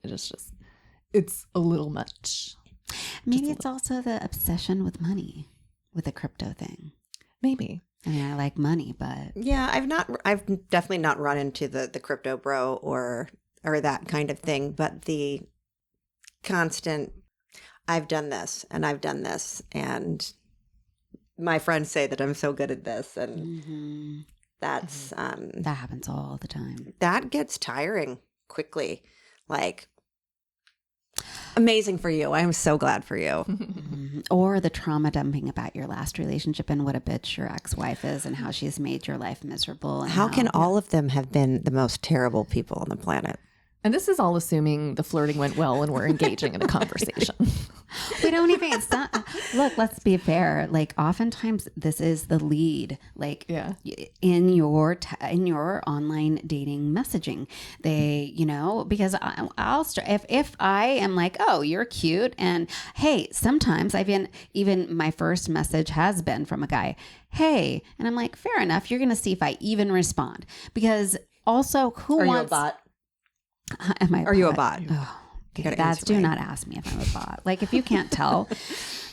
it's a little much. Maybe it's also the obsession with money with the crypto thing. Maybe. I mean, I like money, but Yeah, I've definitely not run into the crypto bro or that kind of thing, but the constant, I've done this and I've done this, and my friends say that I'm so good at this, and that's that happens all the time. that gets tiring quickly. Like, amazing for you. I am so glad for you. Or the trauma dumping about your last relationship and what a bitch your ex-wife is and how she's made your life miserable. And How can all of them have been the most terrible people on the planet? And this is all assuming the flirting went well and we're engaging in a conversation. We don't even, it's not, look, let's be fair. Like oftentimes this is the lead, like Yeah. in your online dating messaging, they, because I'll start, if I am like, oh, you're cute. And hey, sometimes even my first message has been from a guy, hey, and I'm like, fair enough. You're going to see if I even respond, because also who Are you a wants, bot? am I Are you a bot? Oh, okay. gotta That's, answer do me. not ask me if I'm a bot. Like if you can't tell,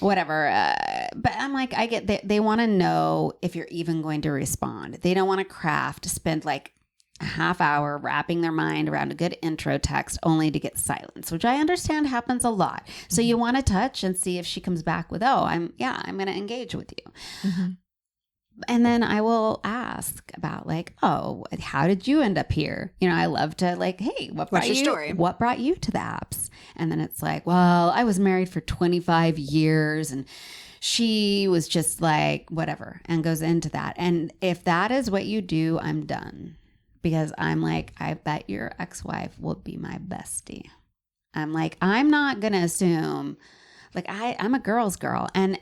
whatever. But I'm like, I get they want to know if you're even going to respond. They don't want to spend like a half hour wrapping their mind around a good intro text only to get silence, which I understand happens a lot. So you want to touch and see if she comes back with, oh, I'm going to engage with you. Mm-hmm. And then I will ask about like, oh, how did you end up here? I love to like, hey, what brought your you? story? What brought you to the apps? And then it's like, well, I was married for 25 years and she was just like, whatever, and goes into that. And if that is what you do, I'm done, because I'm like, I bet your ex-wife will be my bestie. I'm like, I'm not going to assume. Like I'm a girl's girl, and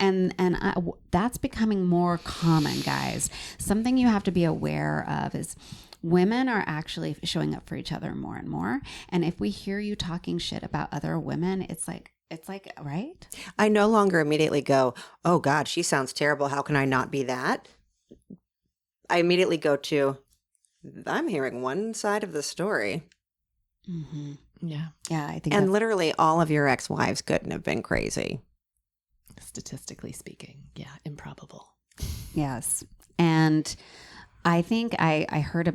that's becoming more common, guys. Something you have to be aware of is women are actually showing up for each other more and more. And if we hear you talking shit about other women, it's like, right? I no longer immediately go, oh God, she sounds terrible. How can I not be that? I immediately go to, I'm hearing one side of the story. Mm-hmm. Yeah. Yeah, I think. And literally all of your ex-wives couldn't have been crazy. Statistically speaking, yeah, improbable. Yes. And I think I heard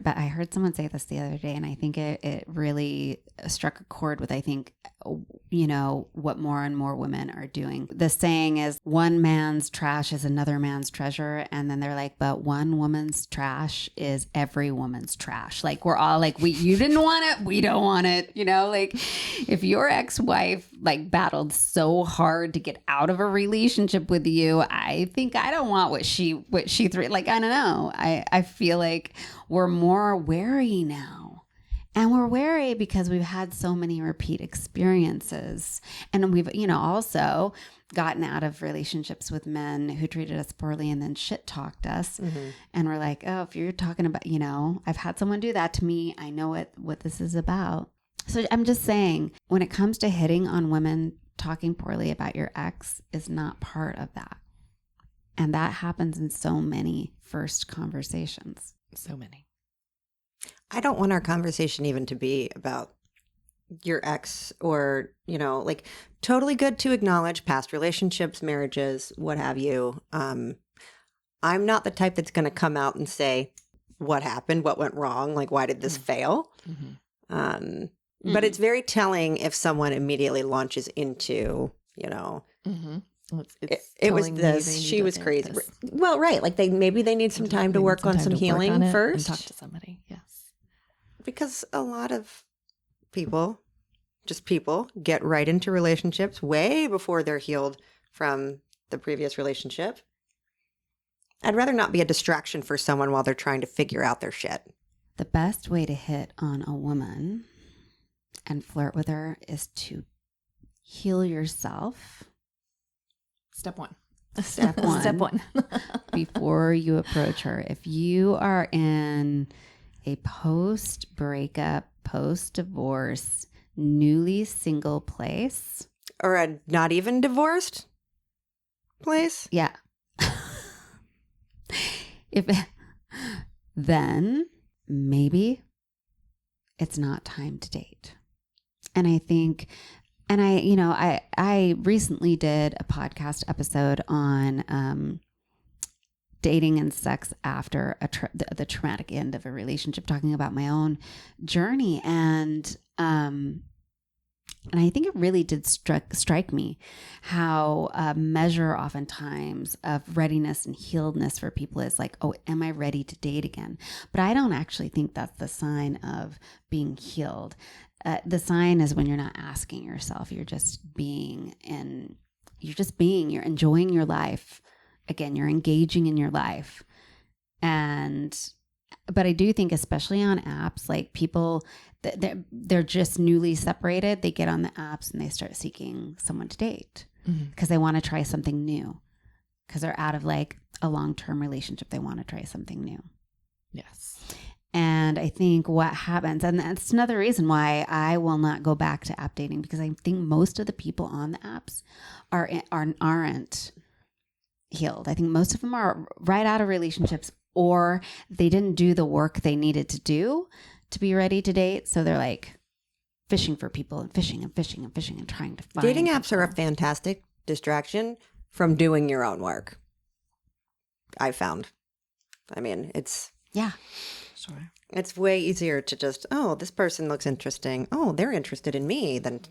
someone say this the other day, and I think it really struck a chord with, I think, what more and more women are doing. The saying is, one man's trash is another man's treasure. And then they're like, but one woman's trash is every woman's trash. Like we're all like, you didn't want it, we don't want it. Like if your ex-wife like battled so hard to get out of a relationship with you, I think I don't want what she threw. Like, I don't know. I feel like we're more wary now. And we're wary because we've had so many repeat experiences. And we've, also gotten out of relationships with men who treated us poorly and then shit talked us. Mm-hmm. And we're like, oh, if you're talking about, I've had someone do that to me, I know what this is about. So I'm just saying, when it comes to hitting on women, talking poorly about your ex is not part of that. And that happens in so many first conversations. So many. I don't want our conversation even to be about your ex or, like totally good to acknowledge past relationships, marriages, what have you. I'm not the type that's going to come out and say what happened, what went wrong, like why did this fail? Mm-hmm. But it's very telling if someone immediately launches into, Mm-hmm. it was this, she was crazy. Well, right. Like maybe they need some time to work on some healing first. And talk to somebody. Yes. Because a lot of people get right into relationships way before they're healed from the previous relationship. I'd rather not be a distraction for someone while they're trying to figure out their shit. The best way to hit on a woman and flirt with her is to heal yourself. Step one. Step one. Before you approach her. If you are in a post-breakup, post-divorce, newly single place. Or a not even divorced place? Yeah. Then maybe it's not time to date. And I think, and I recently did a podcast episode on dating and sex after the traumatic end of a relationship, talking about my own journey. And I think it really did strike me how a measure oftentimes of readiness and healedness for people is like, oh, am I ready to date again? But I don't actually think that's the sign of being healed. The sign is when you're not asking yourself, you're just being, you're enjoying your life. Again, you're engaging in your life. But I do think, especially on apps, like people, they're just newly separated. They get on the apps and they start seeking someone to date because they want to try something new, because they're out of like a long-term relationship. They want to try something new. Yes. And I think what happens, and that's another reason why I will not go back to app dating, because I think most of the people on the apps aren't healed. I think most of them are right out of relationships, or they didn't do the work they needed to do to be ready to date. So they're like fishing for people and fishing and fishing and fishing and trying to find Dating apps people. are a fantastic distraction from doing your own work. I found. I mean, it's Sure. It's way easier to just, oh, this person looks interesting. Oh, they're interested in me. Then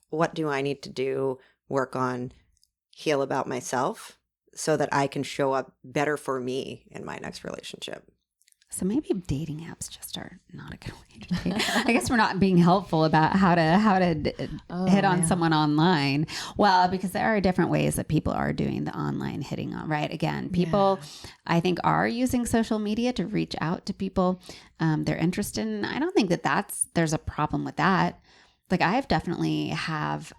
what do I need to do? Work on, heal about myself so that I can show up better for me in my next relationship. So maybe dating apps just are not a good way to date. I guess we're not being helpful about how to hit on someone online. Well, because there are different ways that people are doing the online hitting on, right? Again, people I think are using social media to reach out to people they're interested in. I don't think there's a problem with that. Like I've definitely have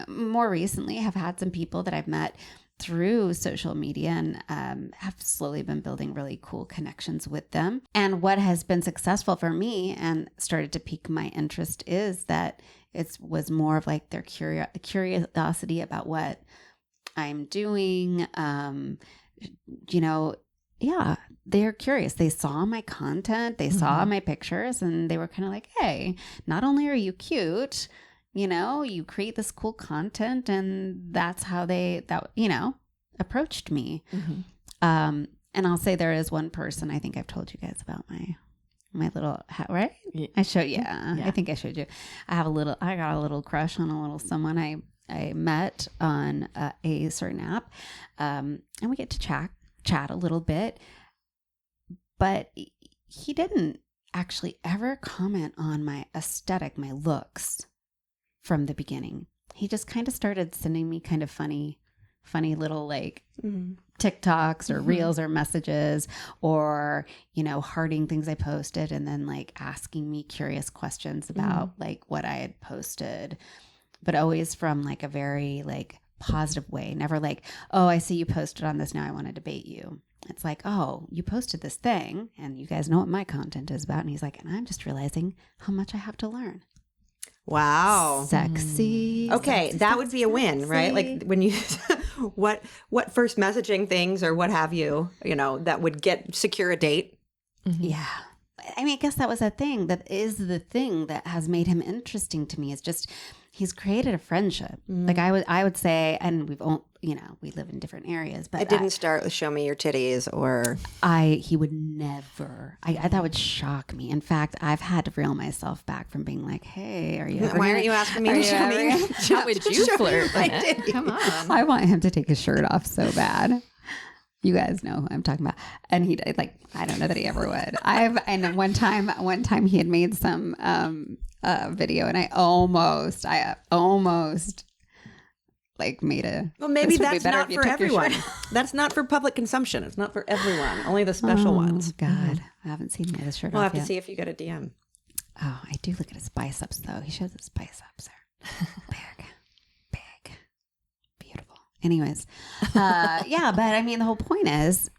more recently have had some people that I've met through social media and have slowly been building really cool connections with them. And what has been successful for me and started to pique my interest is that it was more of like their curiosity about what I'm doing. They're curious. They saw my content, they saw my pictures, and they were kind of like, hey, not only are you cute, you create this cool content, and that's how they approached me. And I'll say there is one person, I think I've told you guys about my little hat, right? Yeah. I showed you. I think I showed you. I got a little crush on a little someone I met on a certain app, and we get to chat a little bit, but he didn't actually ever comment on my aesthetic, my looks. From the beginning, he just kind of started sending me kind of funny little like TikToks or reels or messages, or hearting things I posted, and then like asking me curious questions about like what I had posted, but always from like a very like positive way. Never like, oh, I see you posted on this, now I want to debate you. It's like, oh, you posted this thing, and you guys know what my content is about. And he's like, and I'm just realizing how much I have to learn. Wow. Sexy. Okay, sexy, that would be a win, right? Like when you what first messaging things or what have you, that would secure a date. Yeah. I mean, I guess that was a thing. That is the thing that has made him interesting to me. Is just he's created a friendship. Like I would say, and we live in different areas, but It didn't start with show me your titties or he would never. That would shock me. In fact, I've had to reel myself back from being like, "Hey, are you? Why aren't you asking me to show me? How would you flirt? Come on. I want him to take his shirt off so bad. You guys know who I'm talking about. And he like, I don't know that he ever would. And one time he had made some video, and I almost like made a. Well, maybe that's not for everyone. That's not for public consumption. It's not for everyone. Only the special ones. God, I haven't seen his shirt We'll off have yet. to see if you get a DM. Oh, I do look at his biceps though. He shows his biceps are big, beautiful. Anyways, yeah, but I mean, the whole point is,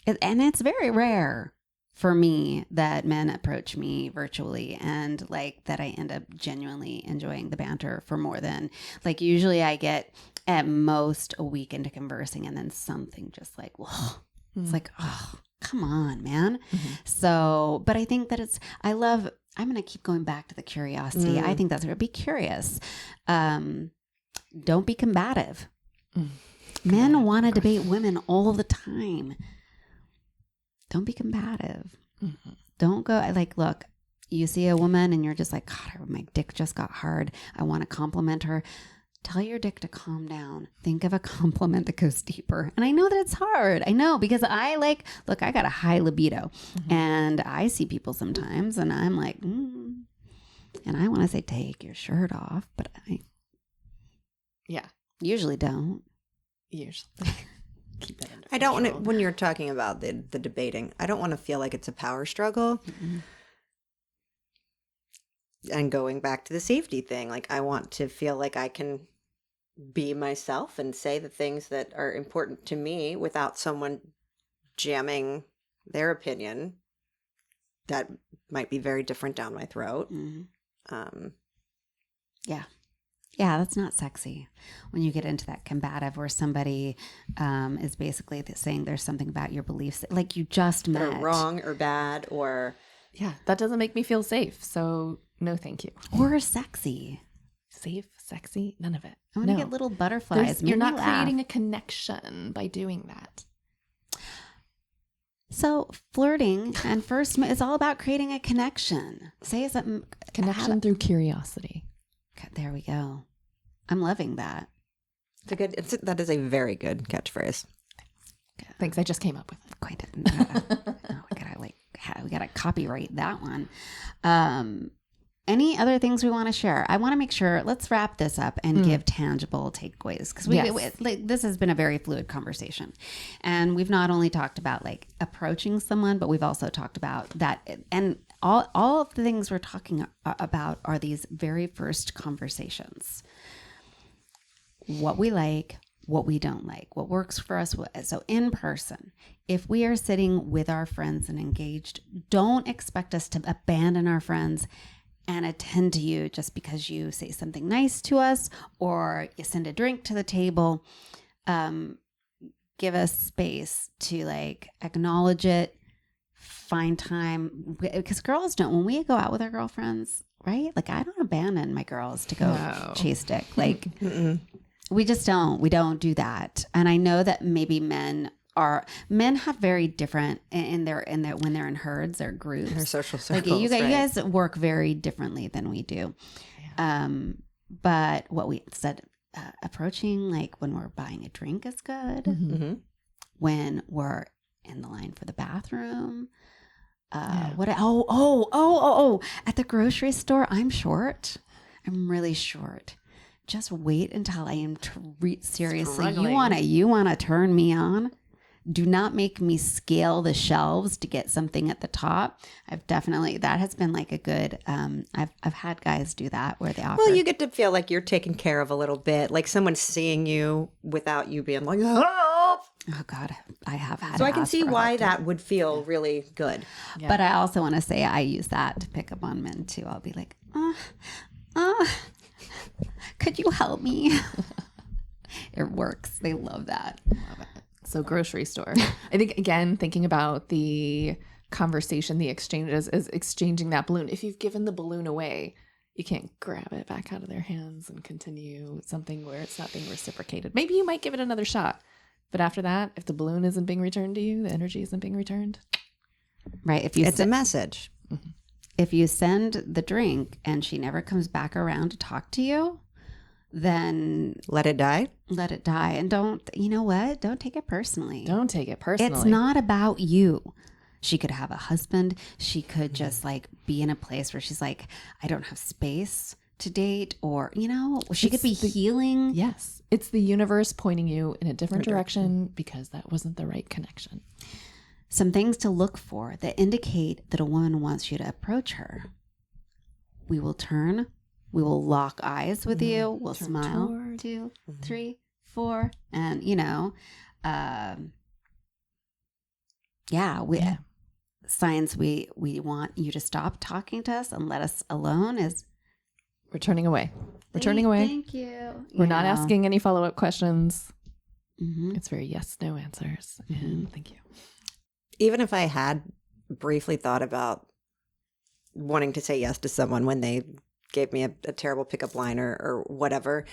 and it's very rare for me that men approach me virtually and like that I end up genuinely enjoying the banter for more than like usually I get at most a week into conversing, and then something just like, whoa, it's like, oh, come on, man. So, but I think that I'm going to keep going back to the curiosity. I think that's be curious. Don't be combative. Men want to debate women all the time. Don't be combative. Mm-hmm. Don't go like, look, you see a woman and you're just like, God, my dick just got hard. I want to compliment her. Tell your dick to calm down. Think of a compliment that goes deeper. And I know that it's hard. I know because I got a high libido and I see people sometimes and I'm like, and I want to say, take your shirt off, but I usually don't. Usually. Keep that under I don't want to, control. when you're talking about the debating, I don't want to feel like it's a power struggle. Mm-mm. And going back to the safety thing, like I want to feel like I can be myself and say the things that are important to me without someone jamming their opinion that might be very different down my throat. Mm-hmm. Yeah, that's not sexy when you get into that combative where somebody is basically saying there's something about your beliefs like you just that met. are wrong or bad or Yeah, that doesn't make me feel safe. So no, thank you. Or sexy. Safe, sexy, none of it. I want to get little butterflies. You're not Make me laugh. creating a connection by doing that. So flirting and first is all about creating a connection. Say something. Connection through curiosity. Okay, there we go. I'm loving that. that is a very good catchphrase. Thanks, I just came up with it. Quite. We gotta copyright that one. Any other things we want to share? I want to make sure. Let's wrap this up and give tangible takeaways because this has been a very fluid conversation, and we've not only talked about like approaching someone, but we've also talked about that, and all of the things we're talking about are these very first conversations. What we like, what we don't like, what works for us. So in person, if we are sitting with our friends and engaged, don't expect us to abandon our friends and attend to you just because you say something nice to us or you send a drink to the table. Give us space to like acknowledge it, find time. Because girls don't, when we go out with our girlfriends, right? Like I don't abandon my girls to go chase dick. Like we just don't. We don't do that. And I know that maybe men have very different in their when they're in herds or groups, Their social like circles. you guys work very differently than we do. But what we said, approaching like when we're buying a drink is good. Mm-hmm. When we're in the line for the bathroom. At the grocery store, I'm short. I'm really short. Just wait until I am seriously. Struggling. You wanna turn me on? Do not make me scale the shelves to get something at the top. That has been like a good. I've had guys do that where they offer. Well, you get to feel like you're taken care of a little bit, like someone's seeing you without you being like, help. Oh God, I have had. So I can ask see for why help, too. that would feel really good. Yeah. But I also want to say I use that to pick up on men too. I'll be like, could you help me? It works. They love that. Love it. So grocery store. I think, again, thinking about the conversation, the exchanges is exchanging that balloon. If you've given the balloon away, you can't grab it back out of their hands and continue something where it's not being reciprocated. Maybe you might give it another shot. But after that, if the balloon isn't being returned to you, the energy isn't being returned. Right. It's a message. If you send the drink and she never comes back around to talk to you, then Let it die. let it die. And don't take it personally. Don't take it personally. It's not about you. She could have a husband. She could just like be in a place where she's like, I don't have space to date, or, she could be healing. Yes. It's the universe pointing you in a different direction because that wasn't the right connection. Some things to look for that indicate that a woman wants you to approach her. We will turn. We will lock eyes with you. We'll Turn smile. toward. 2, 3, 4. And, signs we want you to stop talking to us and let us alone is We're turning away. We're turning away. Thank you. We're not asking any follow-up questions. Mm-hmm. It's very yes, no answers. And thank you. Even if I had briefly thought about wanting to say yes to someone when they gave me a terrible pickup line or whatever,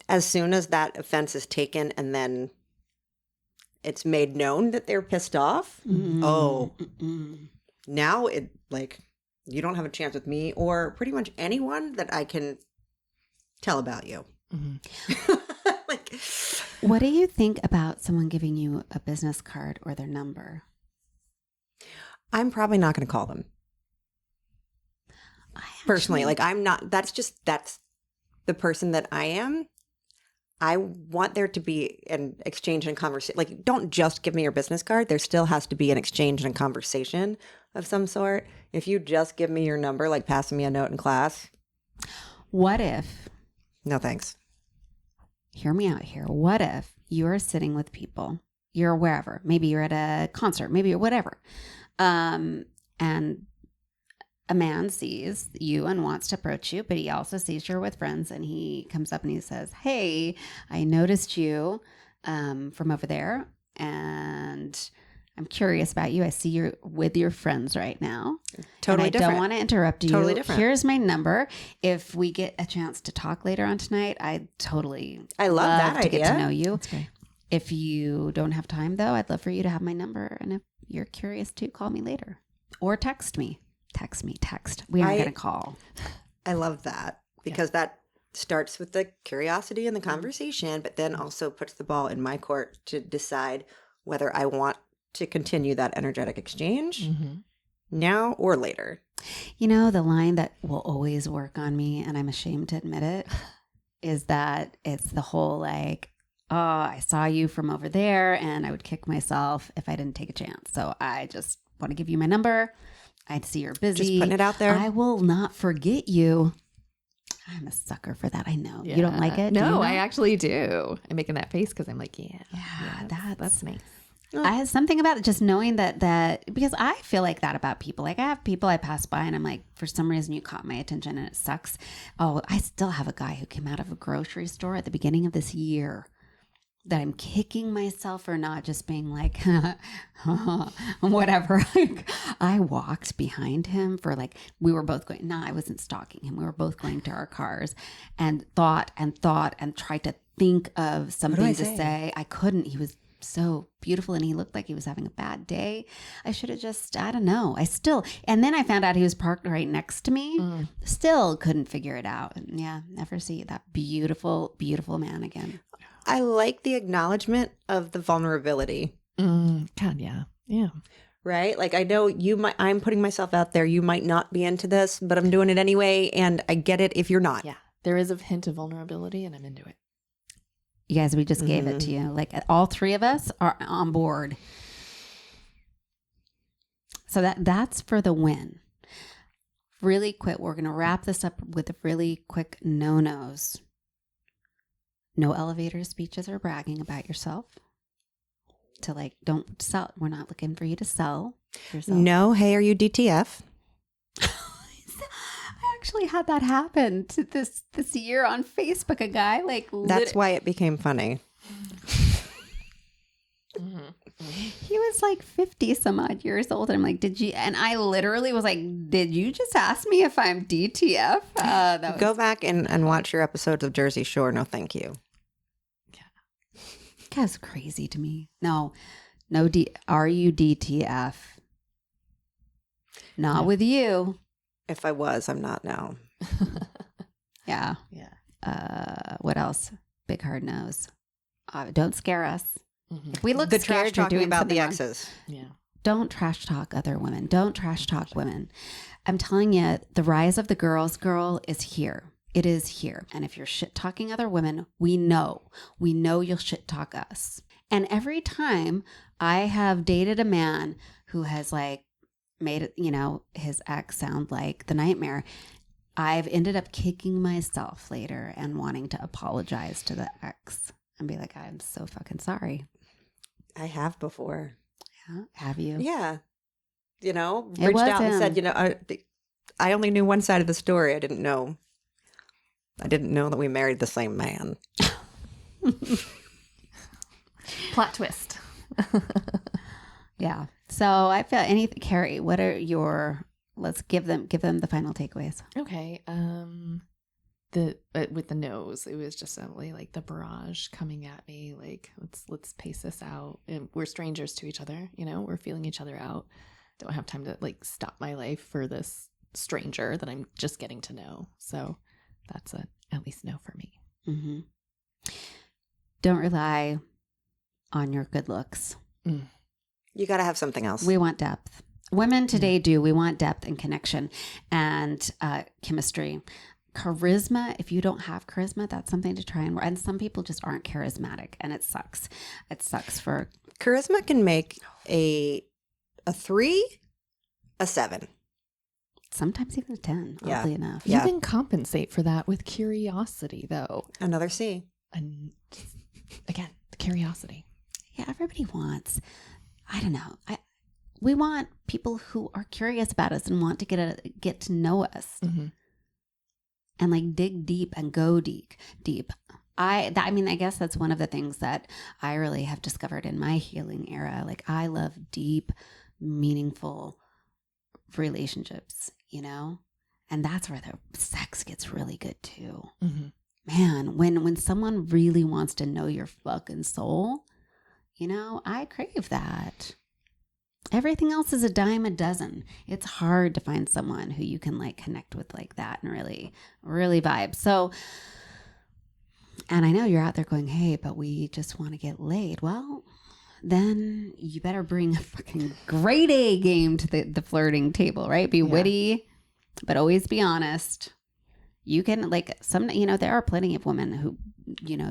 as soon as that offense is taken and then it's made known that they're pissed off, oh, now it like you don't have a chance with me or pretty much anyone that I can tell about you. Like, what do you think about someone giving you a business card or their number? I'm probably not going to call them. Personally, like that's the person that I am. I want there to be an exchange and conversation. Like, don't just give me your business card. There still has to be an exchange and conversation of some sort. If you just give me your number, like passing me a note in class. What if, No, thanks. hear me out here. What if you're sitting with people, you're wherever, maybe you're at a concert, maybe you're whatever. And a man sees you and wants to approach you, but he also sees you're with friends, and he comes up and he says, "Hey, I noticed you from over there, and I'm curious about you. I see you're with your friends right now. Totally and I different. don't want to interrupt you. Totally different. Here's my number. If we get a chance to talk later on tonight, I love that to get idea. to know you. That's great. If you don't have time, though, I'd love for you to have my number. And if you're curious to, call me later or text me. Text. We aren't going to call. I love that because that starts with the curiosity and the conversation, but then also puts the ball in my court to decide whether I want to continue that energetic exchange now or later. You know, the line that will always work on me, and I'm ashamed to admit it, is that it's the whole like, oh, I saw you from over there, and I would kick myself if I didn't take a chance. So I just want to give you my number. I see you're busy. Just putting it out there. I will not forget you. I'm a sucker for that. I know. Yeah. You don't like it? Do you No, not? I actually do. I'm making that face because I'm like, yeah, that's nice. I have something about it, just knowing that because I feel like that about people. Like I have people I pass by and I'm like, for some reason you caught my attention and it sucks. Oh, I still have a guy who came out of a grocery store at the beginning of this year that I'm kicking myself for not just being like, whatever. I walked behind him for like, we were both going, I wasn't stalking him. We were both going to our cars and thought and tried to think of something to say. I couldn't. He was so beautiful and he looked like he was having a bad day. I should have just, I don't know. And then I found out he was parked right next to me. Still couldn't figure it out. And yeah, never see that beautiful, beautiful man again. I like the acknowledgement of the vulnerability. God, yeah. Yeah. Right? Like I know I'm putting myself out there. You might not be into this, but I'm doing it anyway. And I get it if you're not. Yeah. There is a hint of vulnerability and I'm into it. You guys, we just gave it to you. Like all three of us are on board. So that's for the win. Really quick, we're going to wrap this up with a really quick no-nos. No elevator speeches or bragging about yourself. To like, don't sell. We're not looking for you to sell yourself. No, hey, are you DTF? I actually had that happen to this year on Facebook. A guy like That's why it became funny. He was like 50 some odd years old. And I'm like, did you? And I literally was like, did you just ask me if I'm DTF? Go back and watch your episodes of Jersey Shore. No, thank you. That's crazy to me. No, are you DTF? Not with you. If I was, I'm not now. Yeah. Yeah. What else? Big hard nose. Don't scare us. If we look The scared, trash you're talking doing about something the wrong. exes. Yeah. Don't trash talk other women. Don't trash talk women. I'm telling you, the rise of the girls girl is here. It is here. And if you're shit talking other women, we know you'll shit talk us. And every time I have dated a man who has like made it, his ex sound like the nightmare, I've ended up kicking myself later and wanting to apologize to the ex and be like, I'm so fucking sorry. I have before. Yeah. Have you? Yeah. Reached was out and him. said, I only knew one side of the story. I didn't know that we married the same man. Plot twist. Yeah. So I feel Carrie, what are let's give them the final takeaways. Okay. with the nose, it was just simply like the barrage coming at me. Like, let's pace this out. And we're strangers to each other, we're feeling each other out. Don't have time to like stop my life for this stranger that I'm just getting to know. So that's at least no for me. Mm-hmm. Don't rely on your good looks. You got to have something else. We want depth. Women today do. We want depth and connection and chemistry. Charisma, if you don't have charisma, that's something to try and some people just aren't charismatic, and it sucks. It sucks for... Charisma can make a 3, a 7. Sometimes even a 10, oddly enough. You can compensate for that with curiosity, though. Another C. And again, the curiosity. Yeah, everybody wants... I don't know. We want people who are curious about us and want to get to know us. Mm-hmm. And like dig deep and go deep. I guess that's one of the things that I really have discovered in my healing era. Like, I love deep, meaningful relationships, and that's where the sex gets really good too. Mm-hmm. Man, when someone really wants to know your fucking soul, I crave that. Everything else is a dime a dozen. It's hard to find someone who you can like connect with like that and really, really vibe. So, and I know you're out there going, hey, but we just want to get laid. Well, then you better bring a fucking grade A game to the flirting table, right? Be witty, but always be honest. You can like there are plenty of women who,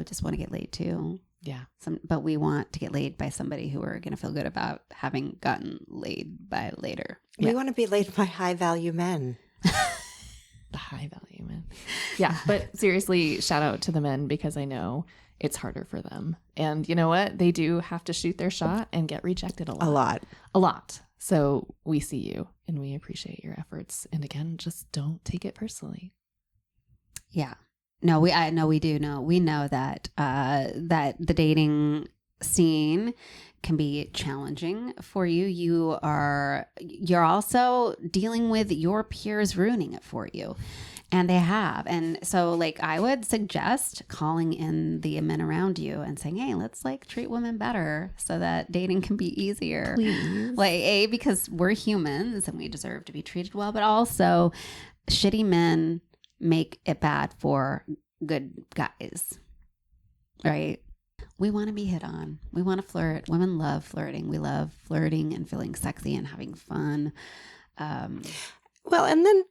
just want to get laid too. Yeah. But we want to get laid by somebody who are going to feel good about having gotten laid by later. We want to be laid by high value men. The high value men. Yeah. But seriously, shout out to the men, because I know it's harder for them. And you know what? They do have to shoot their shot and get rejected a lot. So we see you and we appreciate your efforts. And again, just don't take it personally. Yeah. No, we do know. We know that that the dating scene can be challenging for you. You're also dealing with your peers ruining it for you. And they have. And so like I would suggest calling in the men around you and saying, hey, let's like treat women better so that dating can be easier. Please. Like, because we're humans and we deserve to be treated well, but also shitty men make it bad for good guys, right? We want to be hit on. We want to flirt. Women love flirting. We love flirting and feeling sexy and having fun. Well, and then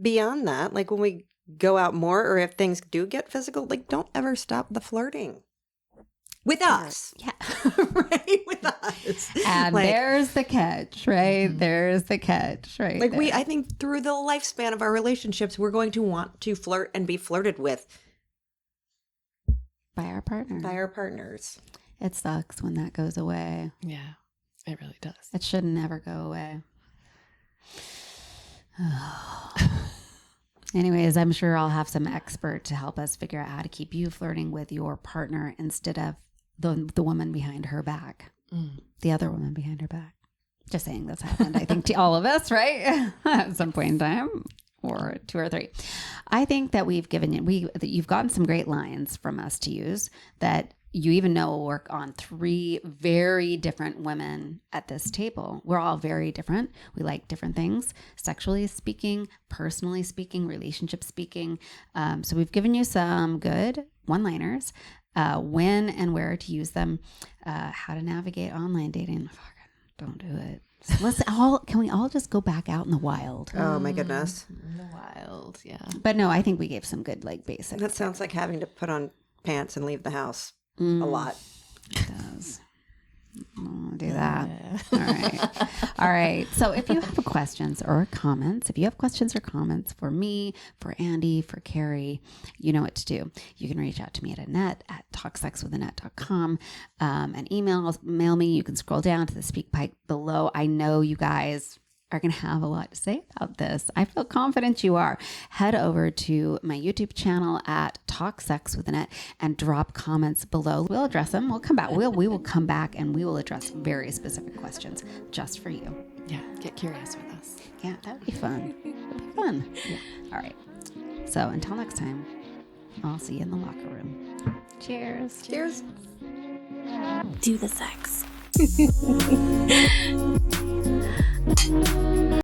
beyond that, like when we go out more or if things do get physical, like don't ever stop the flirting. With us. Yeah. Right? With us. And like, there's the catch, right? Mm-hmm. There's the catch, right? Like I think through the lifespan of our relationships, we're going to want to flirt and be flirted with. By our partner. By our partners. It sucks when that goes away. Yeah, it really does. It should never go away. Anyways, I'm sure I'll have some expert to help us figure out how to keep you flirting with your partner instead of the woman behind her back. The other woman behind her back. Just saying that's happened, I think, to all of us, right? At some point in time, or 2 or 3. I think that we've given you, that you've gotten some great lines from us to use that you even know will work on 3 very different women at this table. We're all very different. We like different things, sexually speaking, personally speaking, relationship speaking. So we've given you some good one-liners, when and where to use them, how to navigate online dating. Don't do it. So can we all just go back out in the wild? Oh my goodness. In the wild, yeah. But no, I think we gave some good like basics. That sounds like having to put on pants and leave the house a lot. It does. I'll do that. All right. So if you have questions or comments, for me, for Andy, for Carrie, you know what to do. You can reach out to me at Annette at talksexwithanette.com and mail me. You can scroll down to the speak pipe below. I know you guys are going to have a lot to say about this. I feel confident you are. Head over to my YouTube channel at Talk Sex with Annette and drop comments below. We'll address them. We'll come back. We will come back and we will address very specific questions just for you. Yeah, get curious with us. Yeah, that would be fun. Yeah. All right. So until next time, I'll see you in the locker room. Cheers. Cheers. Do the sex.